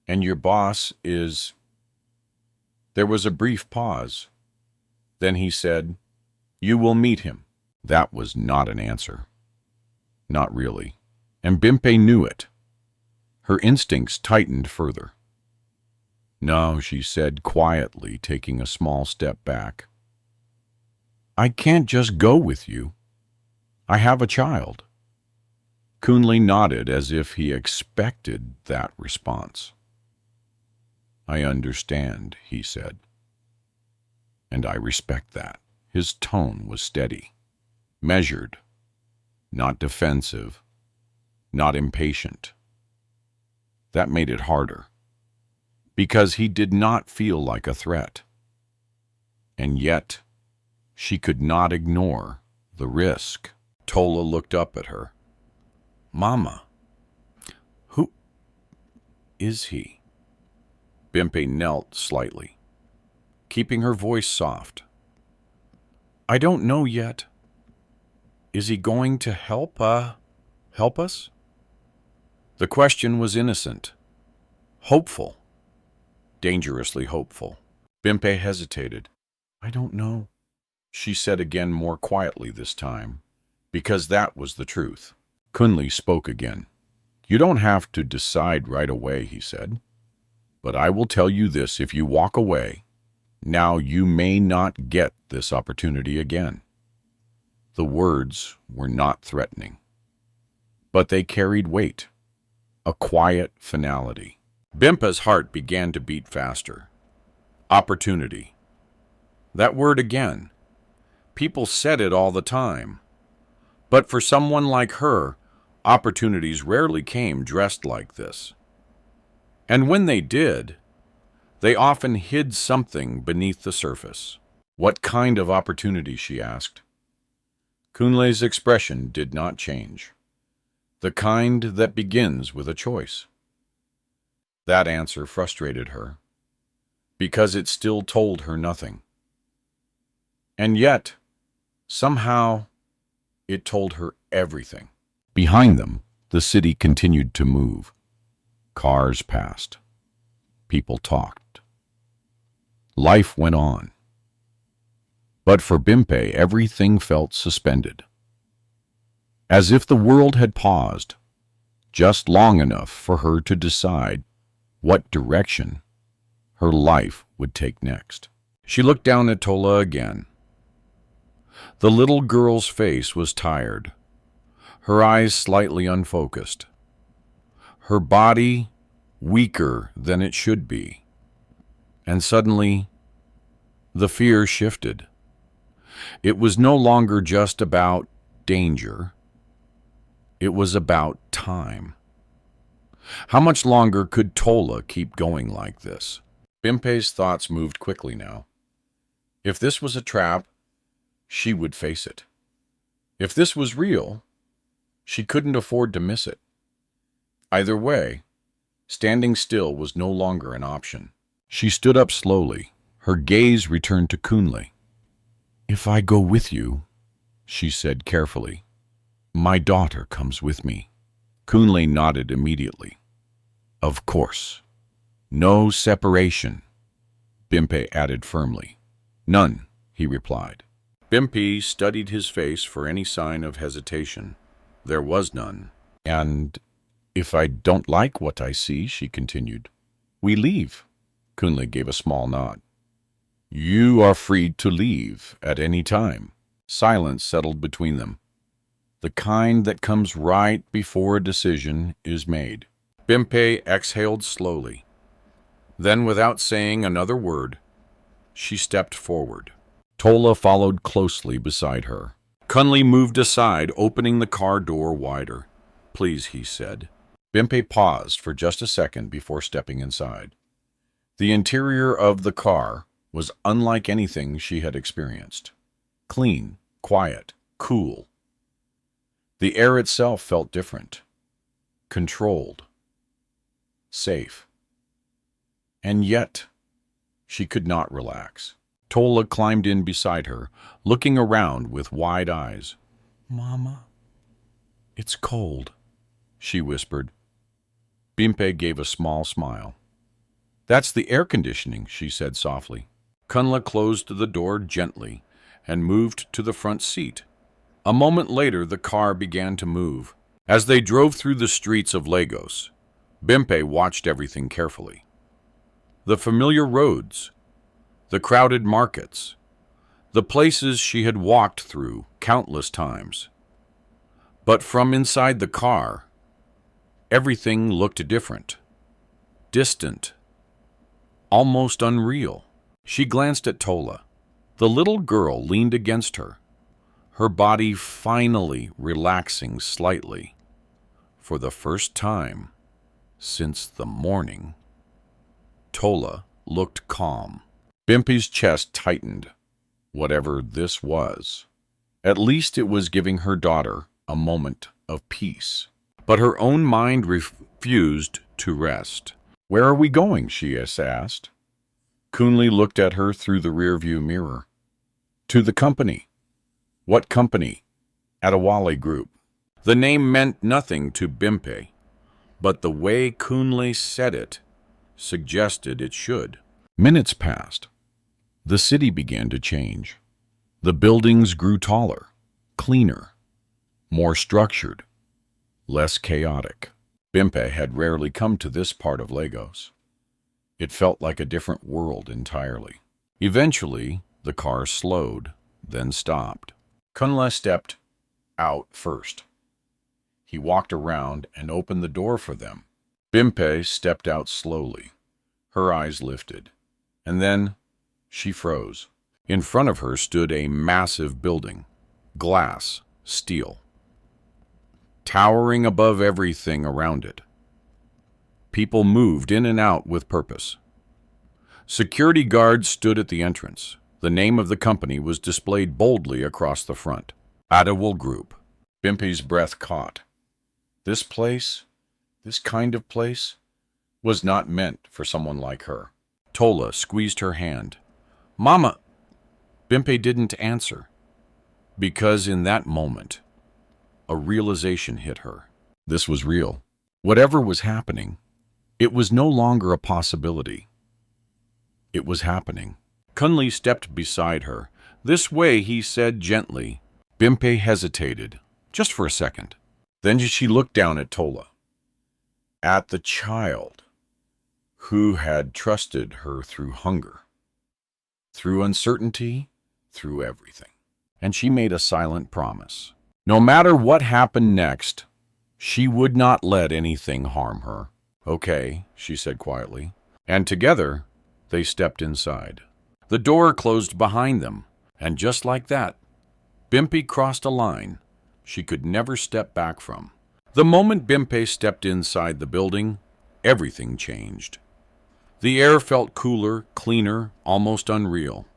"And your boss is—" There was a brief pause. Then he said, "You will meet him." That was not an answer. Not really. And Bimpe knew it. Her instincts tightened further. "No," she said quietly, taking a small step back. "I can't just go with you. I have a child." Kunle nodded as if he expected that response. "I understand," he said. "And I respect that." His tone was steady, measured, not defensive, not impatient. That made it harder, because he did not feel like a threat. And yet, she could not ignore the risk. Tola looked up at her. "Mama, who is he?" Bimpe knelt slightly, keeping her voice soft. "I don't know yet. Is he going to help us?" The question was innocent, hopeful, dangerously hopeful. Bimpe hesitated. "I don't know," she said again, more quietly this time, because that was the truth. Kunle spoke again. "You don't have to decide right away," he said. "But I will tell you this, if you walk away, now you may not get this opportunity again." The words were not threatening, but they carried weight, a quiet finality. Bimpe's heart began to beat faster. Opportunity. That word again. People said it all the time. But for someone like her, opportunities rarely came dressed like this. And when they did, they often hid something beneath the surface. "What kind of opportunity?" she asked. Kunle's expression did not change. "The kind that begins with a choice." That answer frustrated her, because it still told her nothing. And yet, somehow, it told her everything. Behind them, the city continued to move. Cars passed. People talked. Life went on. But for Bimpe, everything felt suspended. As if the world had paused, just long enough for her to decide what direction her life would take next. She looked down at Tola again. The little girl's face was tired, her eyes slightly unfocused, her body weaker than it should be. And suddenly, the fear shifted. It was no longer just about danger. It was about time. How much longer could Tola keep going like this? Bimpe's thoughts moved quickly now. If this was a trap, she would face it. If this was real, she couldn't afford to miss it. Either way, standing still was no longer an option. She stood up slowly, her gaze returned to Kunle. "If I go with you," she said carefully, "my daughter comes with me." Kunle nodded immediately. "Of course. No separation," Bimpe added firmly. "None," he replied. Bimpe studied his face for any sign of hesitation. There was none. "And if I don't like what I see," she continued, "we leave." Kunle gave a small nod. You are free to leave at any time. Silence settled between them, the kind that comes right before a decision is made. Bimpe exhaled slowly. Then, without saying another word, she stepped forward. Tola followed closely beside her. Kunle moved aside, opening the car door wider. Please, he said. Bimpe paused for just a second before stepping inside. The interior of the car was unlike anything she had experienced. Clean, quiet, cool. The air itself felt different, controlled, safe. And yet, she could not relax. Tola climbed in beside her, looking around with wide eyes. Mama, it's cold, she whispered. Bimpe gave a small smile. That's the air conditioning, she said softly. Kunle closed the door gently and moved to the front seat. A moment later, the car began to move. As they drove through the streets of Lagos, Bimpe watched everything carefully. The familiar roads, the crowded markets, the places she had walked through countless times. But from inside the car, everything looked different, distant, almost unreal. She glanced at Tola. The little girl leaned against her, her body finally relaxing slightly. For the first time since the morning, Tola looked calm. Bimpe's chest tightened. Whatever this was, at least it was giving her daughter a moment of peace. But her own mind refused to rest. Where are we going? She asked. Kunle looked at her through the rearview mirror. To the company. What company? Adewale Group. The name meant nothing to Bimpe, but the way Kunle said it suggested it should. Minutes passed. The city began to change. The buildings grew taller, cleaner, more structured, less chaotic. Bimpe had rarely come to this part of Lagos. It felt like a different world entirely. Eventually, the car slowed, then stopped. Kunle stepped out first. He walked around and opened the door for them. Bimpe stepped out slowly. Her eyes lifted. And then she froze. In front of her stood a massive building. Glass, steel. Towering above everything around it. People moved in and out with purpose. Security guards stood at the entrance. The name of the company was displayed boldly across the front. Adewale Group. Bimpe's breath caught. This place, this kind of place, was not meant for someone like her. Tola squeezed her hand. Mama! Bimpe didn't answer, because in that moment, a realization hit her. This was real. Whatever was happening, it was no longer a possibility. It was happening. Kunle stepped beside her. This way, he said gently. Bimpe hesitated, just for a second. Then she looked down at Tola, at the child who had trusted her through hunger, through uncertainty, through everything. And she made a silent promise. No matter what happened next, she would not let anything harm her. Okay, she said quietly. And together, they stepped inside. The door closed behind them, and just like that, Bimpe crossed a line she could never step back from. The moment Bimpe stepped inside the building, everything changed. The air felt cooler, cleaner, almost unreal.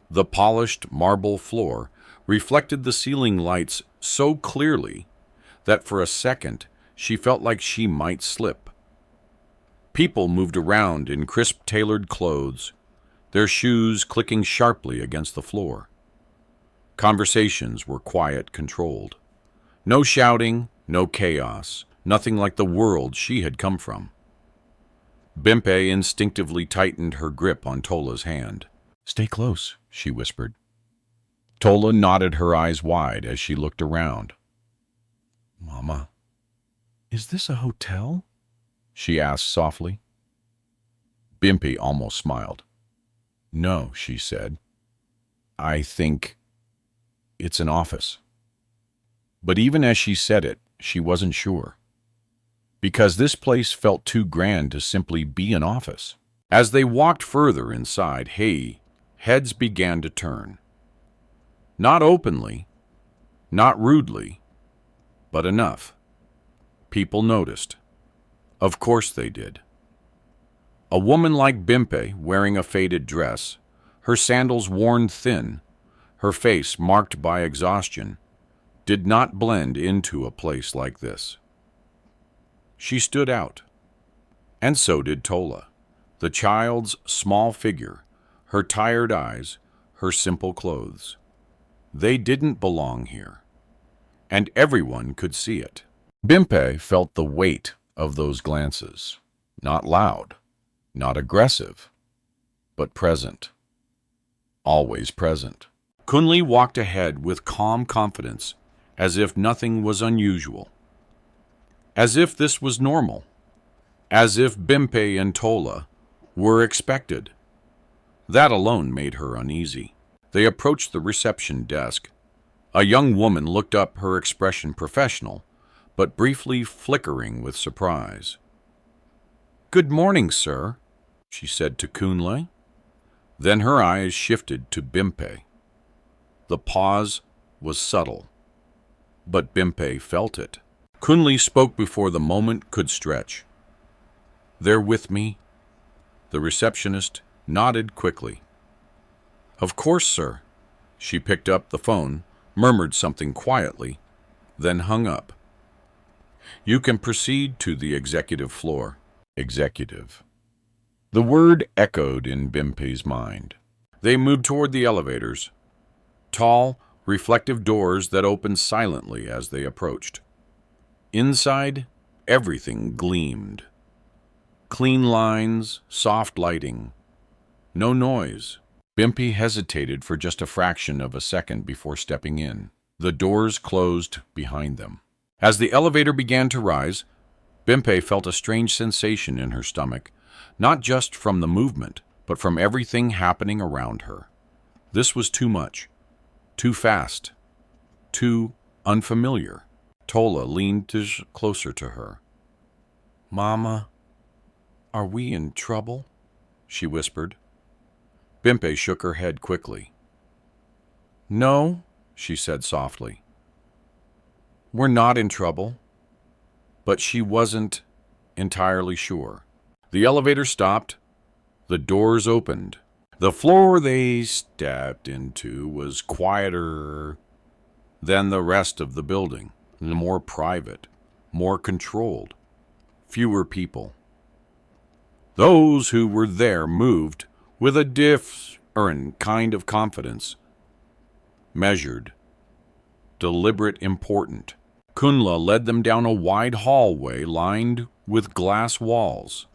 The polished marble floor reflected the ceiling lights so clearly that for a second she felt like she might slip. People moved around in crisp tailored clothes, their shoes clicking sharply against the floor. Conversations were quiet, controlled. No shouting, no chaos, nothing like the world she had come from. Bimpe instinctively tightened her grip on Tola's hand. Stay close, she whispered. Tola nodded, her eyes wide as she looked around. Mama, is this a hotel? She asked softly. Bimpe almost smiled. "No," she said. "I think it's an office." But even as she said it, she wasn't sure. Because this place felt too grand to simply be an office. As they walked further inside, heads began to turn. Not openly, not rudely, but enough. People noticed. Of course they did. A woman like Bimpe, wearing a faded dress, her sandals worn thin, her face marked by exhaustion, did not blend into a place like this. She stood out. And so did Tola, the child's small figure, her tired eyes, her simple clothes. They didn't belong here, and everyone could see it. Bimpe felt the weight of those glances, not loud, not aggressive, but present. Always present. Kunli walked ahead with calm confidence, as if nothing was unusual. As if this was normal. As if Bimpe and Tola were expected. That alone made her uneasy. They approached the reception desk. A young woman looked up, her expression professional, but briefly flickering with surprise. "Good morning, sir," she said to Kunle. Then her eyes shifted to Bimpe. The pause was subtle, but Bimpe felt it. Kunle spoke before the moment could stretch. "They're with me." The receptionist nodded quickly. "Of course, sir." She picked up the phone, murmured something quietly, then hung up. "You can proceed to the executive floor." Executive. The word echoed in Bimpe's mind. They moved toward the elevators. Tall, reflective doors that opened silently as they approached. Inside, everything gleamed. Clean lines, soft lighting. No noise. Bimpe hesitated for just a fraction of a second before stepping in. The doors closed behind them. As the elevator began to rise, Bimpe felt a strange sensation in her stomach, not just from the movement, but from everything happening around her. This was too much. Too fast. Too unfamiliar. Tola leaned closer to her. "Mama, are we in trouble?" she whispered. Bimpe shook her head quickly. "No," she said softly. "We're not in trouble." But she wasn't entirely sure. The elevator stopped. The doors opened. The floor they stepped into was quieter than the rest of the building, more private, more controlled, fewer people. Those who were there moved with a different kind of confidence, measured, deliberate, important. Kunla led them down a wide hallway lined with glass walls.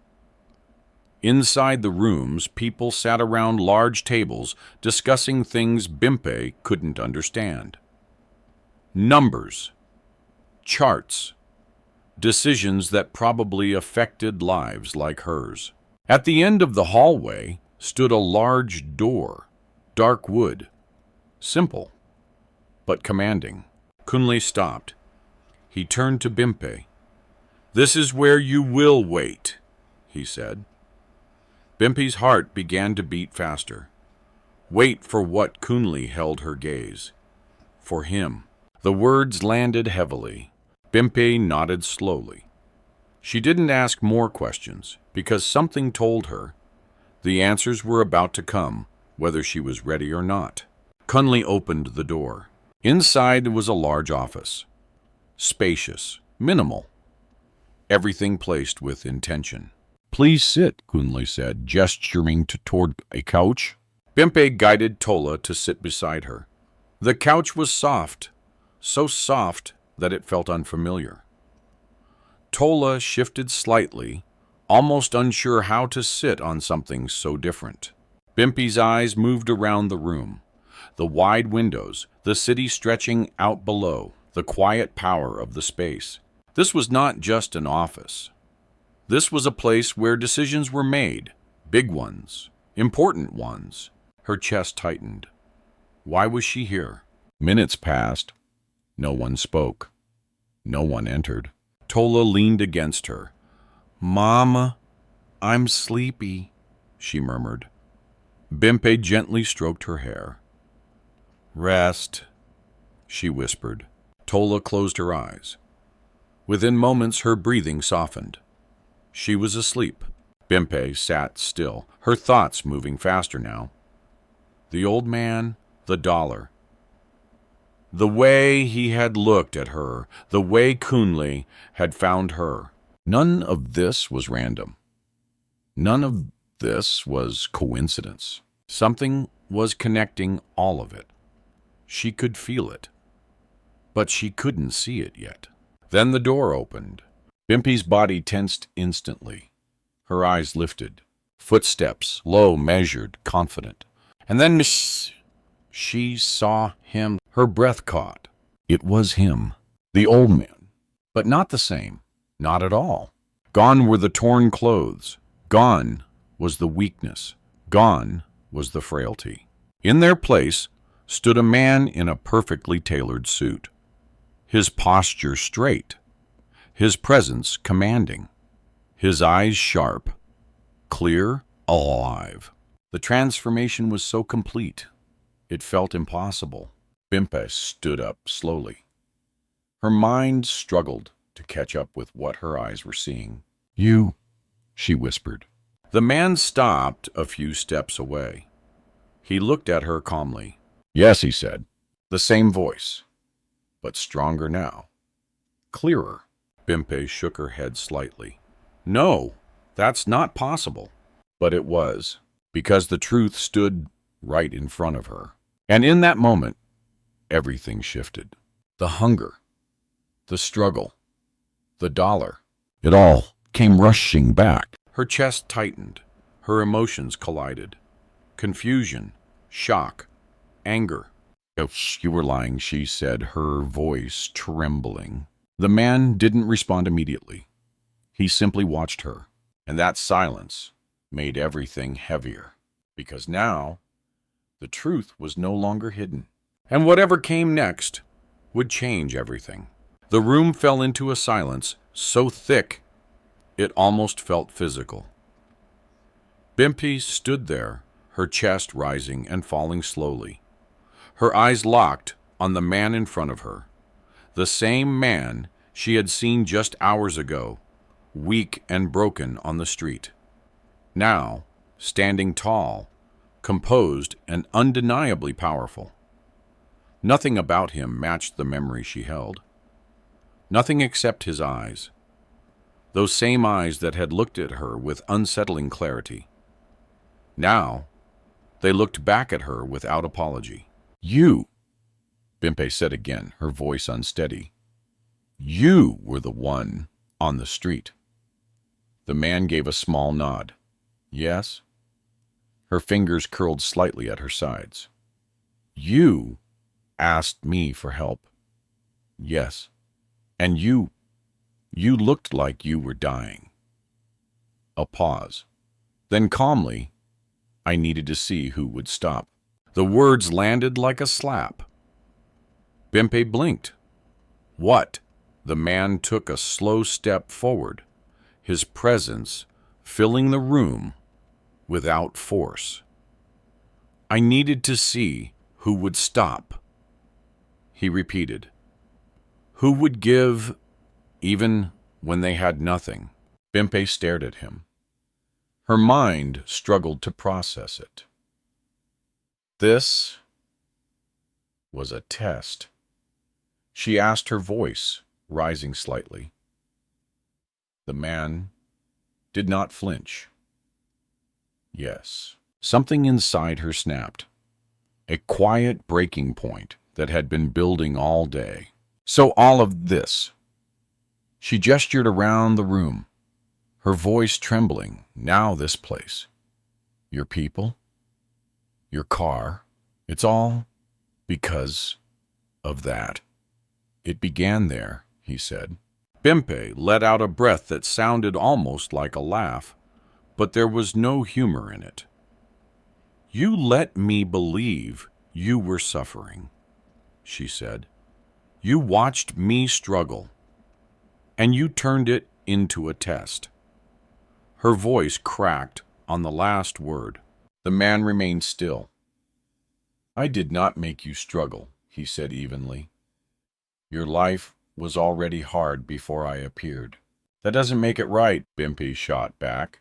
Inside the rooms, people sat around large tables discussing things Bimpe couldn't understand. Numbers, charts, decisions that probably affected lives like hers. At the end of the hallway stood a large door, dark wood, simple, but commanding. Kunle stopped. He turned to Bimpe. "This is where you will wait," he said. Bimpe's heart began to beat faster. Wait for what? Kunle held her gaze. For him. The words landed heavily. Bimpe nodded slowly. She didn't ask more questions, because something told her the answers were about to come, whether she was ready or not. Kunle opened the door. Inside was a large office. Spacious, minimal. Everything placed with intention. "Please sit," Kunle said, gesturing toward a couch. Bimpe guided Tola to sit beside her. The couch was soft, so soft that it felt unfamiliar. Tola shifted slightly, almost unsure how to sit on something so different. Bimpe's eyes moved around the room. The wide windows, the city stretching out below, the quiet power of the space. This was not just an office. This was a place where decisions were made, Big ones. Important ones. Her chest tightened. Why was she here? Minutes passed. No one spoke. No one entered. Tola leaned against her. "Mama, I'm sleepy," she murmured. Bimpe gently stroked her hair. "Rest," she whispered. Tola closed her eyes. Within moments, her breathing softened. She was asleep. Bimpe sat still, her thoughts moving faster now. The old man, the dollar. The way he had looked at her, the way Kunle had found her. None of this was random. None of this was coincidence. Something was connecting all of it. She could feel it, but she couldn't see it yet. Then the door opened. Bimpe's body tensed instantly. Her eyes lifted. Footsteps, low, measured, confident. And then she saw him. Her breath caught. It was him, the old man, but not the same, not at all. Gone were the torn clothes. Gone was the weakness. Gone was the frailty. In their place stood a man in a perfectly tailored suit. His posture straight, his presence commanding, his eyes sharp, clear, alive. The transformation was so complete, it felt impossible. Bimpe stood up slowly. Her mind struggled to catch up with what her eyes were seeing. "You," she whispered. The man stopped a few steps away. He looked at her calmly. "Yes," he said. The same voice, but stronger now. Clearer. Bimpe shook her head slightly. "No, that's not possible." But it was, because the truth stood right in front of her. And in that moment, everything shifted. The hunger, the struggle, the dollar. It all came rushing back. Her chest tightened. Her emotions collided. Confusion, shock, anger. "Oh, you were lying," she said, her voice trembling. The man didn't respond immediately. He simply watched her, and that silence made everything heavier, because now the truth was no longer hidden. And whatever came next would change everything. The room fell into a silence so thick it almost felt physical. Bimpe stood there, her chest rising and falling slowly. Her eyes locked on the man in front of her, the same man she had seen just hours ago, weak and broken on the street. Now, standing tall, composed and undeniably powerful. Nothing about him matched the memory she held. Nothing except his eyes. Those same eyes that had looked at her with unsettling clarity. Now, they looked back at her without apology. "You," Bimpe said again, her voice unsteady. "You were the one on the street." The man gave a small nod. "Yes?" Her fingers curled slightly at her sides. "You asked me for help." "Yes. And you looked like you were dying." A pause. Then calmly, "I needed to see who would stop." The words landed like a slap. Bimpe blinked. "What?" The man took a slow step forward, his presence filling the room without force. "I needed to see who would stop," he repeated. "Who would give, even when they had nothing." Bimpe stared at him. Her mind struggled to process it. This was a test. She asked, her voice rising slightly. The man did not flinch. Yes. Something inside her snapped. A quiet breaking point that had been building all day. "So all of this." She gestured around the room, her voice trembling. "Now this place. Your people. Your car. It's all because of that." "It began there," he said. Bimpe let out a breath that sounded almost like a laugh, but there was no humor in it. "You let me believe you were suffering," she said. "You watched me struggle, and you turned it into a test." Her voice cracked on the last word. The man remained still. "I did not make you struggle," he said evenly. "Your life was already hard before I appeared." "That doesn't make it right," Bimpe shot back.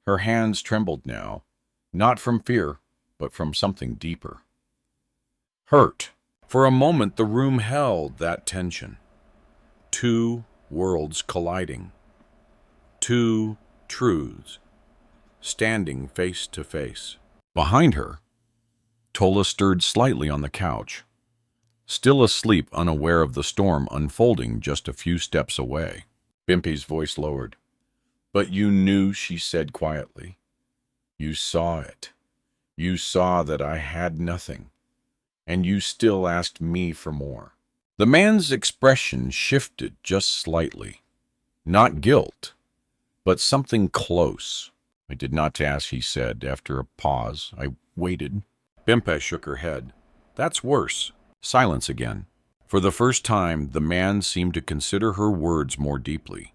Her hands trembled now, not from fear, but from something deeper. Hurt. For a moment the room held that tension. Two worlds colliding. Two truths standing face to face. Behind her, Tola stirred slightly on the couch, still asleep, unaware of the storm unfolding just a few steps away. Bimpe's voice lowered. "But you knew," she said quietly. "You saw it. You saw that I had nothing, and you still asked me for more." The man's expression shifted just slightly. Not guilt, but something close. "I did not ask," he said after a pause. "I waited." Bimpe shook her head. "That's worse." Silence again. For the first time, the man seemed to consider her words more deeply.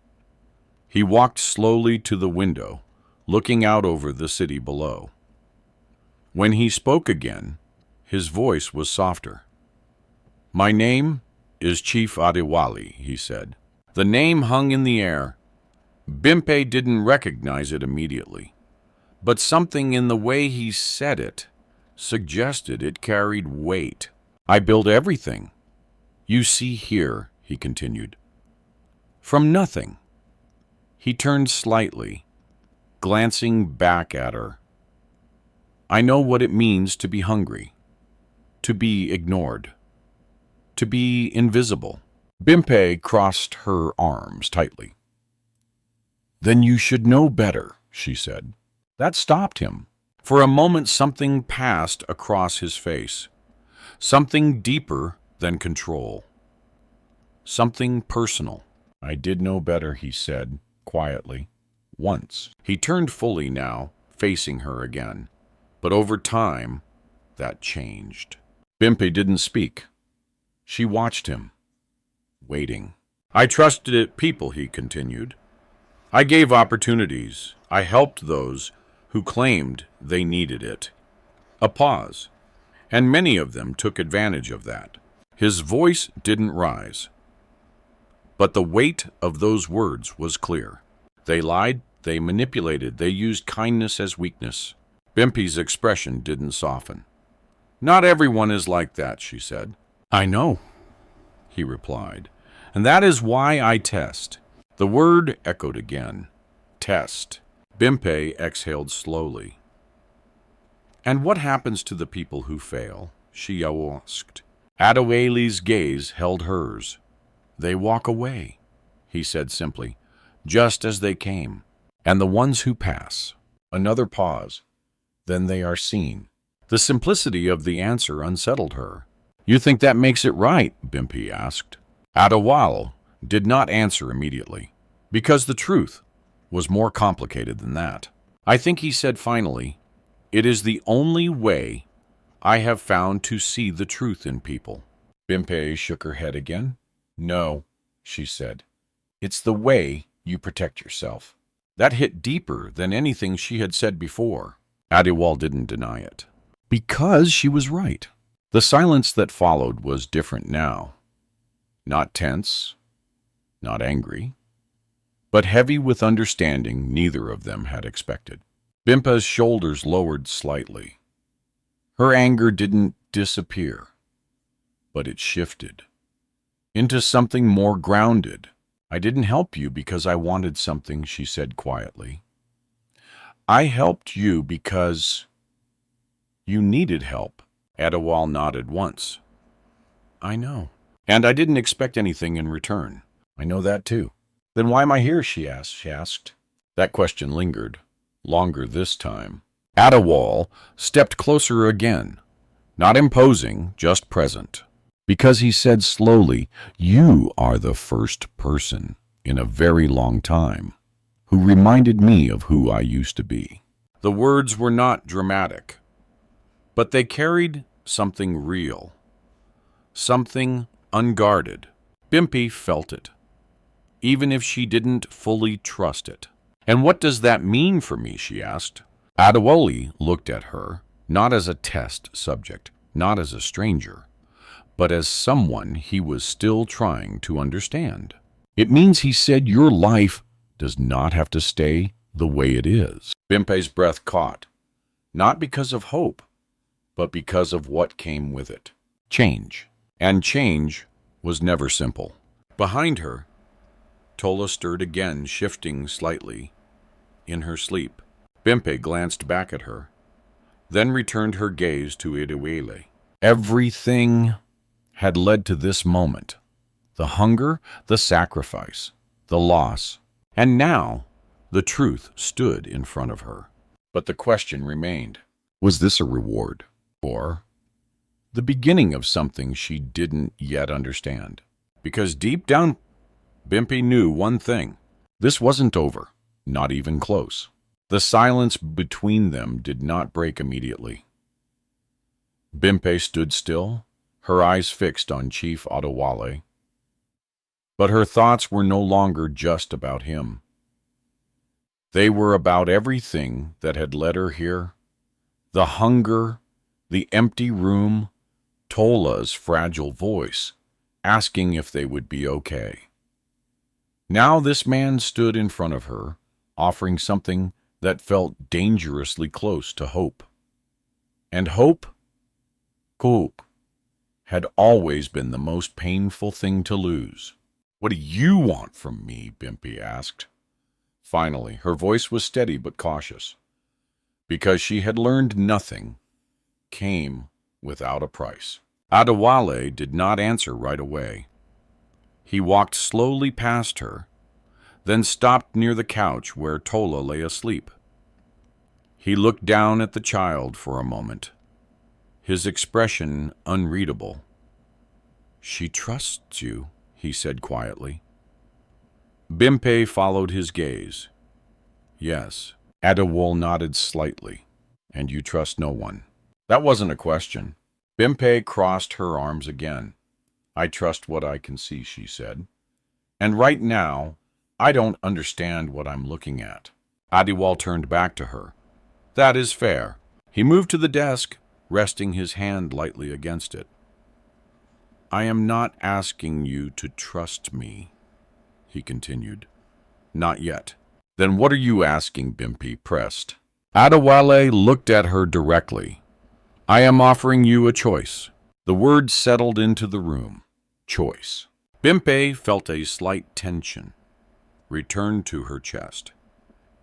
He walked slowly to the window, looking out over the city below. When he spoke again, his voice was softer. "My name is Chief Adewale," he said. The name hung in the air. Bimpe didn't recognize it immediately, but something in the way he said it suggested it carried weight. "I built everything you see here," he continued, "from nothing." He turned slightly, glancing back at her. "I know what it means to be hungry, to be ignored, to be invisible." Bimpe crossed her arms tightly. "Then you should know better," she said. That stopped him. For a moment something passed across his face, something deeper than control, something personal. "I did know better," he said quietly, "once." He turned fully now, facing her again. But over time, that changed. Bimpe didn't speak. She watched him, waiting. "I trusted people," he continued. "I gave opportunities. I helped those who claimed they needed it." A pause, and many of them took advantage of that. His voice didn't rise, but the weight of those words was clear. They lied, they manipulated, they used kindness as weakness. Bimpe's expression didn't soften. "Not everyone is like that," she said. "I know," he replied, "and that is why I test." The word echoed again. Test. Bimpe exhaled slowly. "And what happens to the people who fail?" she asked. Adewale's gaze held hers. "They walk away," he said simply, "just as they came. And the ones who pass." Another pause. "Then they are seen." The simplicity of the answer unsettled her. "You think that makes it right?" Bimpe asked. Adewale did not answer immediately, because the truth was more complicated than that. "I think," he said finally, "it is the only way I have found to see the truth in people." Bimpe shook her head again. "No," she said. "It's the way you protect yourself." That hit deeper than anything she had said before. Adewale didn't deny it. Because she was right. The silence that followed was different now. Not tense, not angry, but heavy with understanding neither of them had expected. Bimpe's shoulders lowered slightly. Her anger didn't disappear, but it shifted into something more grounded. "I didn't help you because I wanted something," she said quietly. "I helped you because you needed help." Adewale nodded once. "I know. And I didn't expect anything in return." "I know that too." "Then why am I here?" she asked. That question lingered, longer this time. Adewale stepped closer again, not imposing, just present. Because he said slowly, "You are the first person in a very long time who reminded me of who I used to be." The words were not dramatic, but they carried something real, something unguarded. Bimpe felt it, even if she didn't fully trust it. "And what does that mean for me?" she asked. Adewale looked at her, not as a test subject, not as a stranger, but as someone he was still trying to understand. "It means," he said, "your life does not have to stay the way it is." Bimpe's breath caught, not because of hope, but because of what came with it. Change. And change was never simple. Behind her, Tola stirred again, shifting slightly in her sleep. Bimpe glanced back at her, then returned her gaze to Adewale. Everything had led to this moment. The hunger, the sacrifice, the loss. And now the truth stood in front of her. But the question remained. Was this a reward? Or the beginning of something she didn't yet understand? Because deep down, Bimpe knew one thing. This wasn't over, not even close. The silence between them did not break immediately. Bimpe stood still, her eyes fixed on Chief Adewale. But her thoughts were no longer just about him. They were about everything that had led her here. The hunger, the empty room, Tola's fragile voice, asking if they would be okay. Now this man stood in front of her, offering something that felt dangerously close to hope. And hope had always been the most painful thing to lose. "What do you want from me?" Bimpe asked. Finally, her voice was steady but cautious, because she had learned nothing came without a price. Adewale did not answer right away. He walked slowly past her, then stopped near the couch where Tola lay asleep. He looked down at the child for a moment, his expression unreadable. "She trusts you," he said quietly. Bimpe followed his gaze. "Yes." Adewale nodded slightly. "And you trust no one?" That wasn't a question. Bimpe crossed her arms again. "I trust what I can see," she said. "And right now, I don't understand what I'm looking at." Adewale turned back to her. "That is fair." He moved to the desk, resting his hand lightly against it. "I am not asking you to trust me," he continued. "Not yet." "Then what are you asking?" Bimpe pressed. Adewale looked at her directly. "I am offering you a choice." The word settled into the room. Choice. Bimpe felt a slight tension return to her chest,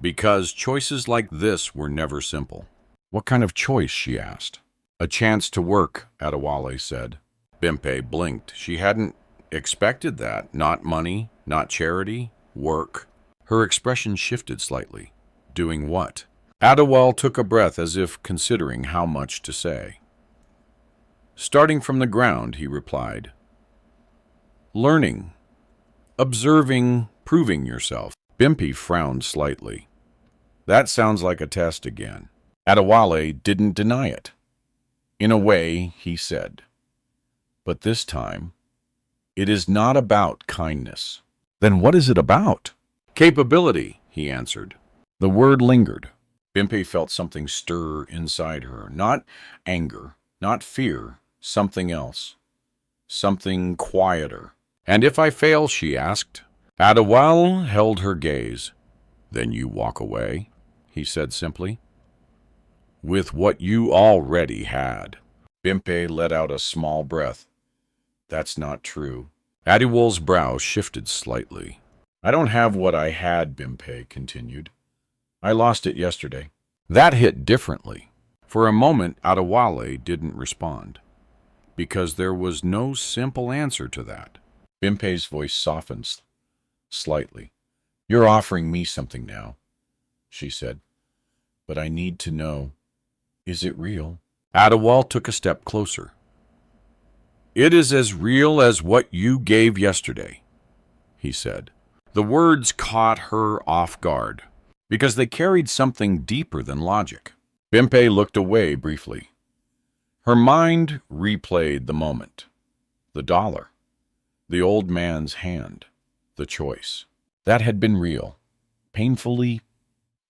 because choices like this were never simple. "What kind of choice?" she asked. "A chance to work," Adewale said. Bimpe blinked. She hadn't expected that. Not money, not charity, work. Her expression shifted slightly. Doing what? Adewale took a breath as if considering how much to say. "Starting from the ground," he replied. "Learning, observing, proving yourself." Bimpe frowned slightly. "That sounds like a test again." Adewale didn't deny it. "In a way," he said. "But this time, it is not about kindness." "Then what is it about?" "Capability," he answered. The word lingered. Bimpe felt something stir inside her. Not anger, not fear, something else. Something quieter. "And if I fail?" she asked. Adewale held her gaze. "Then you walk away," he said simply. "With what you already had." Bimpe let out a small breath. "That's not true." Adewale's brow shifted slightly. "I don't have what I had," Bimpe continued. "I lost it yesterday." That hit differently. For a moment, Adewale didn't respond, because there was no simple answer to that. Bimpe's voice softened slightly. "You're offering me something now," she said. "But I need to know, is it real?" Adewale took a step closer. "It is as real as what you gave yesterday," he said. The words caught her off guard, because they carried something deeper than logic. Bimpe looked away briefly. Her mind replayed the moment. The dollar. The old man's hand. The choice. That had been real. Painfully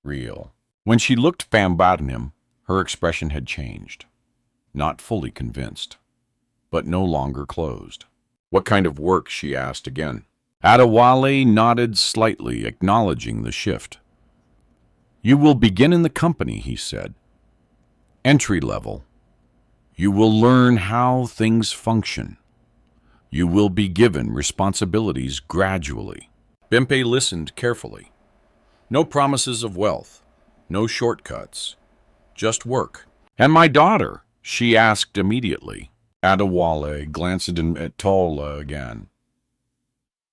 real. When she looked at him, her expression had changed. Not fully convinced, but no longer closed. What kind of work? She asked again. Adewale nodded slightly, acknowledging the shift. You will begin in the company, he said. Entry level. You will learn how things function. You will be given responsibilities gradually. Bimpe listened carefully. No promises of wealth, no shortcuts, just work. And my daughter? She asked immediately. Adewale glanced at Tola again.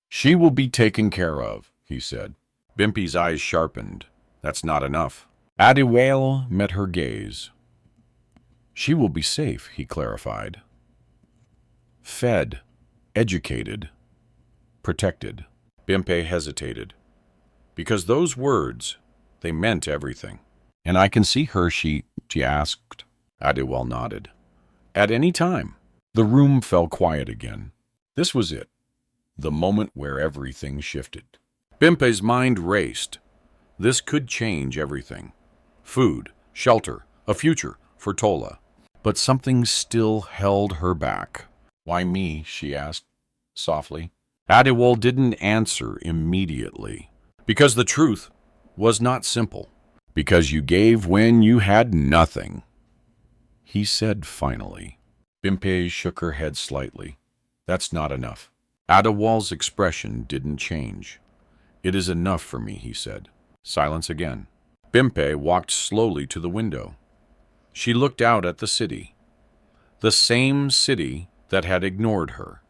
She will be taken care of, he said. Bimpe's eyes sharpened. That's not enough. Adewale met her gaze. She will be safe, he clarified. Fed, educated, protected. Bimpe hesitated. Because those words, they meant everything. And I can see her, she asked. Adewale nodded. At any time. The room fell quiet again. This was it. The moment where everything shifted. Bimpe's mind raced. This could change everything. Food, shelter, a future for Tola. But something still held her back. Why me? She asked softly. Adewale didn't answer immediately. Because the truth was not simple. Because you gave when you had nothing. He said finally. Bimpe shook her head slightly. That's not enough. Adewale's expression didn't change. It is enough for me, he said. Silence again. Bimpe walked slowly to the window. She looked out at the city. The same city that had ignored her,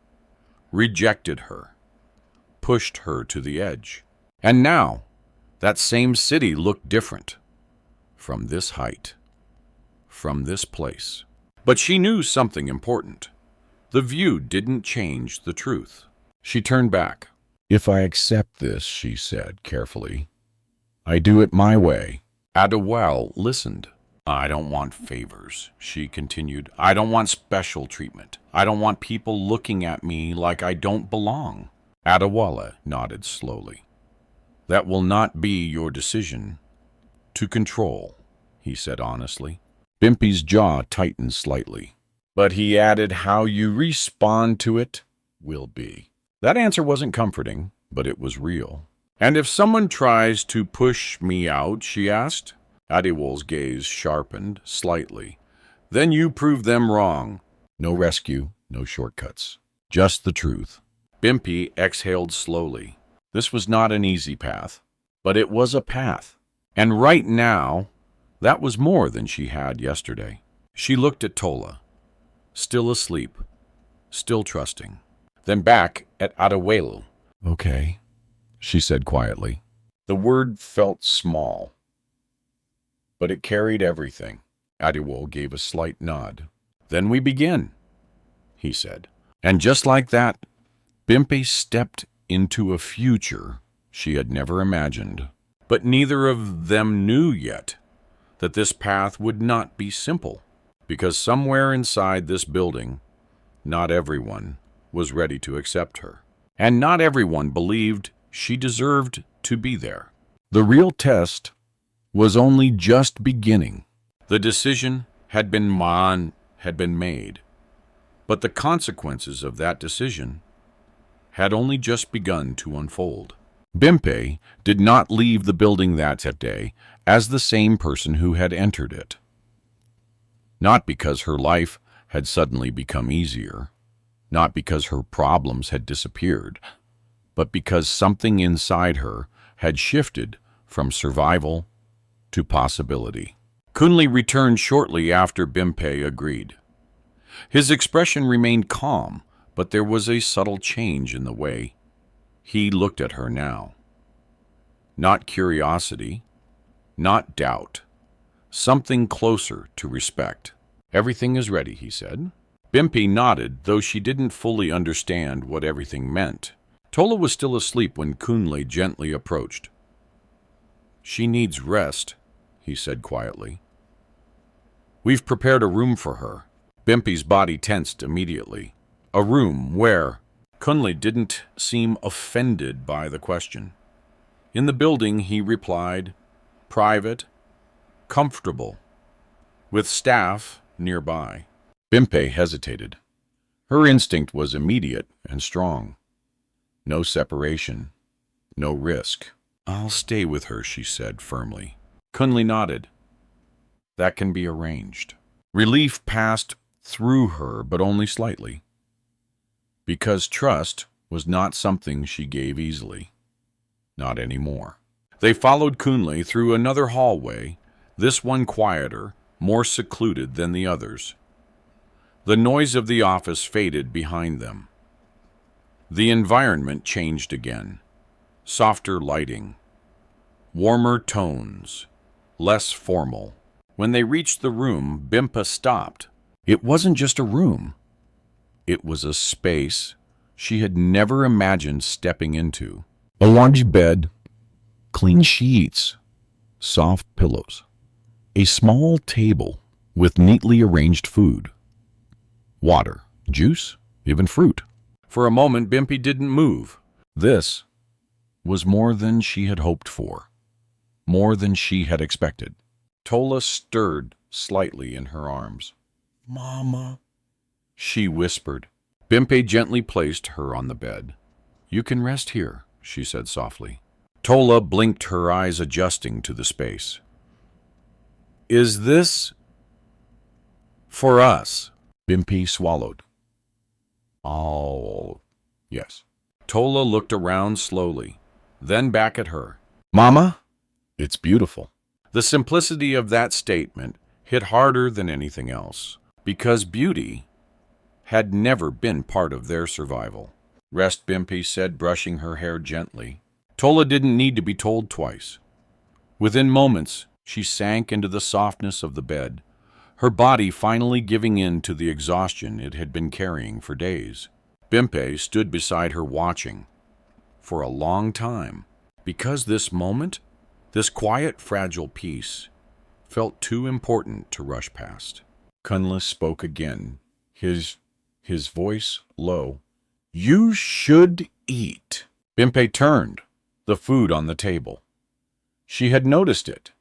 rejected her, pushed her to the edge. And now, that same city looked different. From this height. From this place. But she knew something important. The view didn't change the truth. She turned back. If I accept this, she said carefully, I do it my way. Adewale listened. I don't want favors, she continued. I don't want special treatment. I don't want people looking at me like I don't belong. Adewale nodded slowly. That will not be your decision. To control, he said honestly. Bimpe's jaw tightened slightly. But he added, how you respond to it will be. That answer wasn't comforting, but it was real. And if someone tries to push me out, she asked. Adewale's gaze sharpened slightly. Then you prove them wrong. No rescue, no shortcuts. Just the truth. Bimpe exhaled slowly. This was not an easy path, but it was a path. And right now, that was more than she had yesterday. She looked at Tola, still asleep, still trusting. Then back at Adewale. Okay, she said quietly. The word felt small, but it carried everything. Adewale gave a slight nod. Then we begin, he said. And just like that, Bimpe stepped into a future she had never imagined. But neither of them knew yet that this path would not be simple, because somewhere inside this building, not everyone was ready to accept her, and not everyone believed she deserved to be there. The real test was only just beginning. The decision had been made, but the consequences of that decision had only just begun to unfold. Bimpe did not leave the building that day as the same person who had entered it. Not because her life had suddenly become easier, not because her problems had disappeared, but because something inside her had shifted from survival to possibility. Kunle returned shortly after Bimpe agreed. His expression remained calm, but there was a subtle change in the way he looked at her now. Not curiosity, not doubt, something closer to respect. Everything is ready, he said. Bimpe nodded, though she didn't fully understand what everything meant. Tola was still asleep when Kunle gently approached. "She needs rest," he said quietly. "We've prepared a room for her." Bimpe's body tensed immediately. A room where? Kunle didn't seem offended by the question. In the building, he replied, private, comfortable, with staff nearby. Bimpe hesitated. Her instinct was immediate and strong. No separation, no risk. "I'll stay with her," she said firmly. Kunle nodded. "That can be arranged." Relief passed through her, but only slightly. Because trust was not something she gave easily. Not anymore. They followed Kunle through another hallway, this one quieter, more secluded than the others. The noise of the office faded behind them. The environment changed again. Softer lighting, warmer tones, less formal. When they reached the room, Bimpe stopped. It wasn't just a room. It was a space she had never imagined stepping into. A large bed, clean sheets, soft pillows. A small table with neatly arranged food. Water, juice, even fruit. For a moment, Bimpe didn't move. This was more than she had hoped for, more than she had expected. Tola stirred slightly in her arms. "Mama," she whispered. Bimpe gently placed her on the bed. "You can rest here," she said softly. Tola blinked, her eyes adjusting to the space. "Is this for us?" Bimpe swallowed. "Oh, yes." Tola looked around slowly, then back at her. "Mama, it's beautiful." The simplicity of that statement hit harder than anything else, because beauty had never been part of their survival. "Rest," Bimpe said, brushing her hair gently. Tola didn't need to be told twice. Within moments, she sank into the softness of the bed, her body finally giving in to the exhaustion it had been carrying for days. Bimpe stood beside her watching for a long time, because this moment, this quiet, fragile peace, felt too important to rush past. Kunle spoke again, his voice low. "You should eat." Bimpe turned, the food on the table. She had noticed it,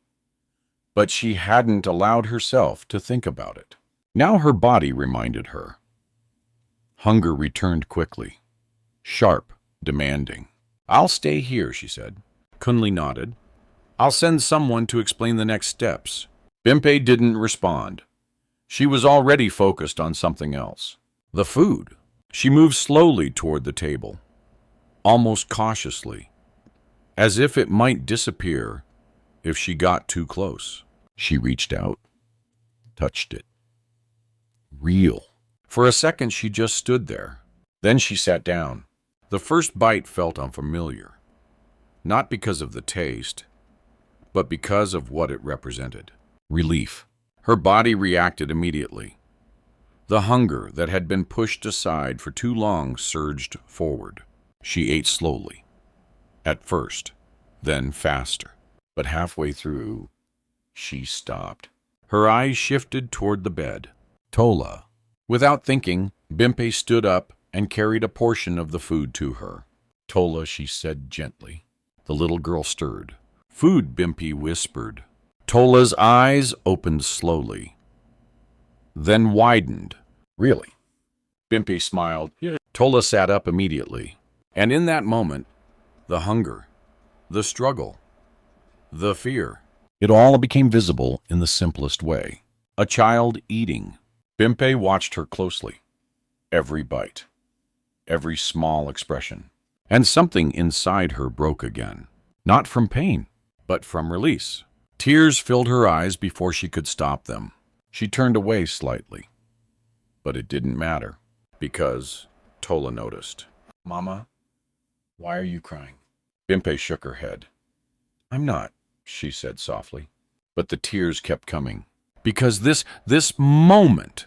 but she hadn't allowed herself to think about it. Now her body reminded her. Hunger returned quickly, sharp, demanding. "I'll stay here," she said. Kunle nodded. "I'll send someone to explain the next steps." Bimpe didn't respond. She was already focused on something else. The food. She moved slowly toward the table, almost cautiously, as if it might disappear if she got too close. She reached out, touched it. Real. For a second, she just stood there. Then she sat down. The first bite felt unfamiliar, not because of the taste, but because of what it represented. Relief. Her body reacted immediately. The hunger that had been pushed aside for too long surged forward. She ate slowly. At first, then faster. But halfway through, she stopped. Her eyes shifted toward the bed. Tola. Without thinking, Bimpe stood up and carried a portion of the food to her. "Tola," she said gently. The little girl stirred. "Food," Bimpe whispered. Tola's eyes opened slowly, then widened. "Really?" Bimpe smiled. "Yeah." Tola sat up immediately. And in that moment, the hunger, the struggle, the fear, it all became visible in the simplest way. A child eating. Bimpe watched her closely. Every bite, every small expression. And something inside her broke again. Not from pain, but from release. Tears filled her eyes before she could stop them. She turned away slightly. But it didn't matter, because Tola noticed. "Mama, why are you crying?" Bimpe shook her head. "I'm not," she said softly. But the tears kept coming. Because this moment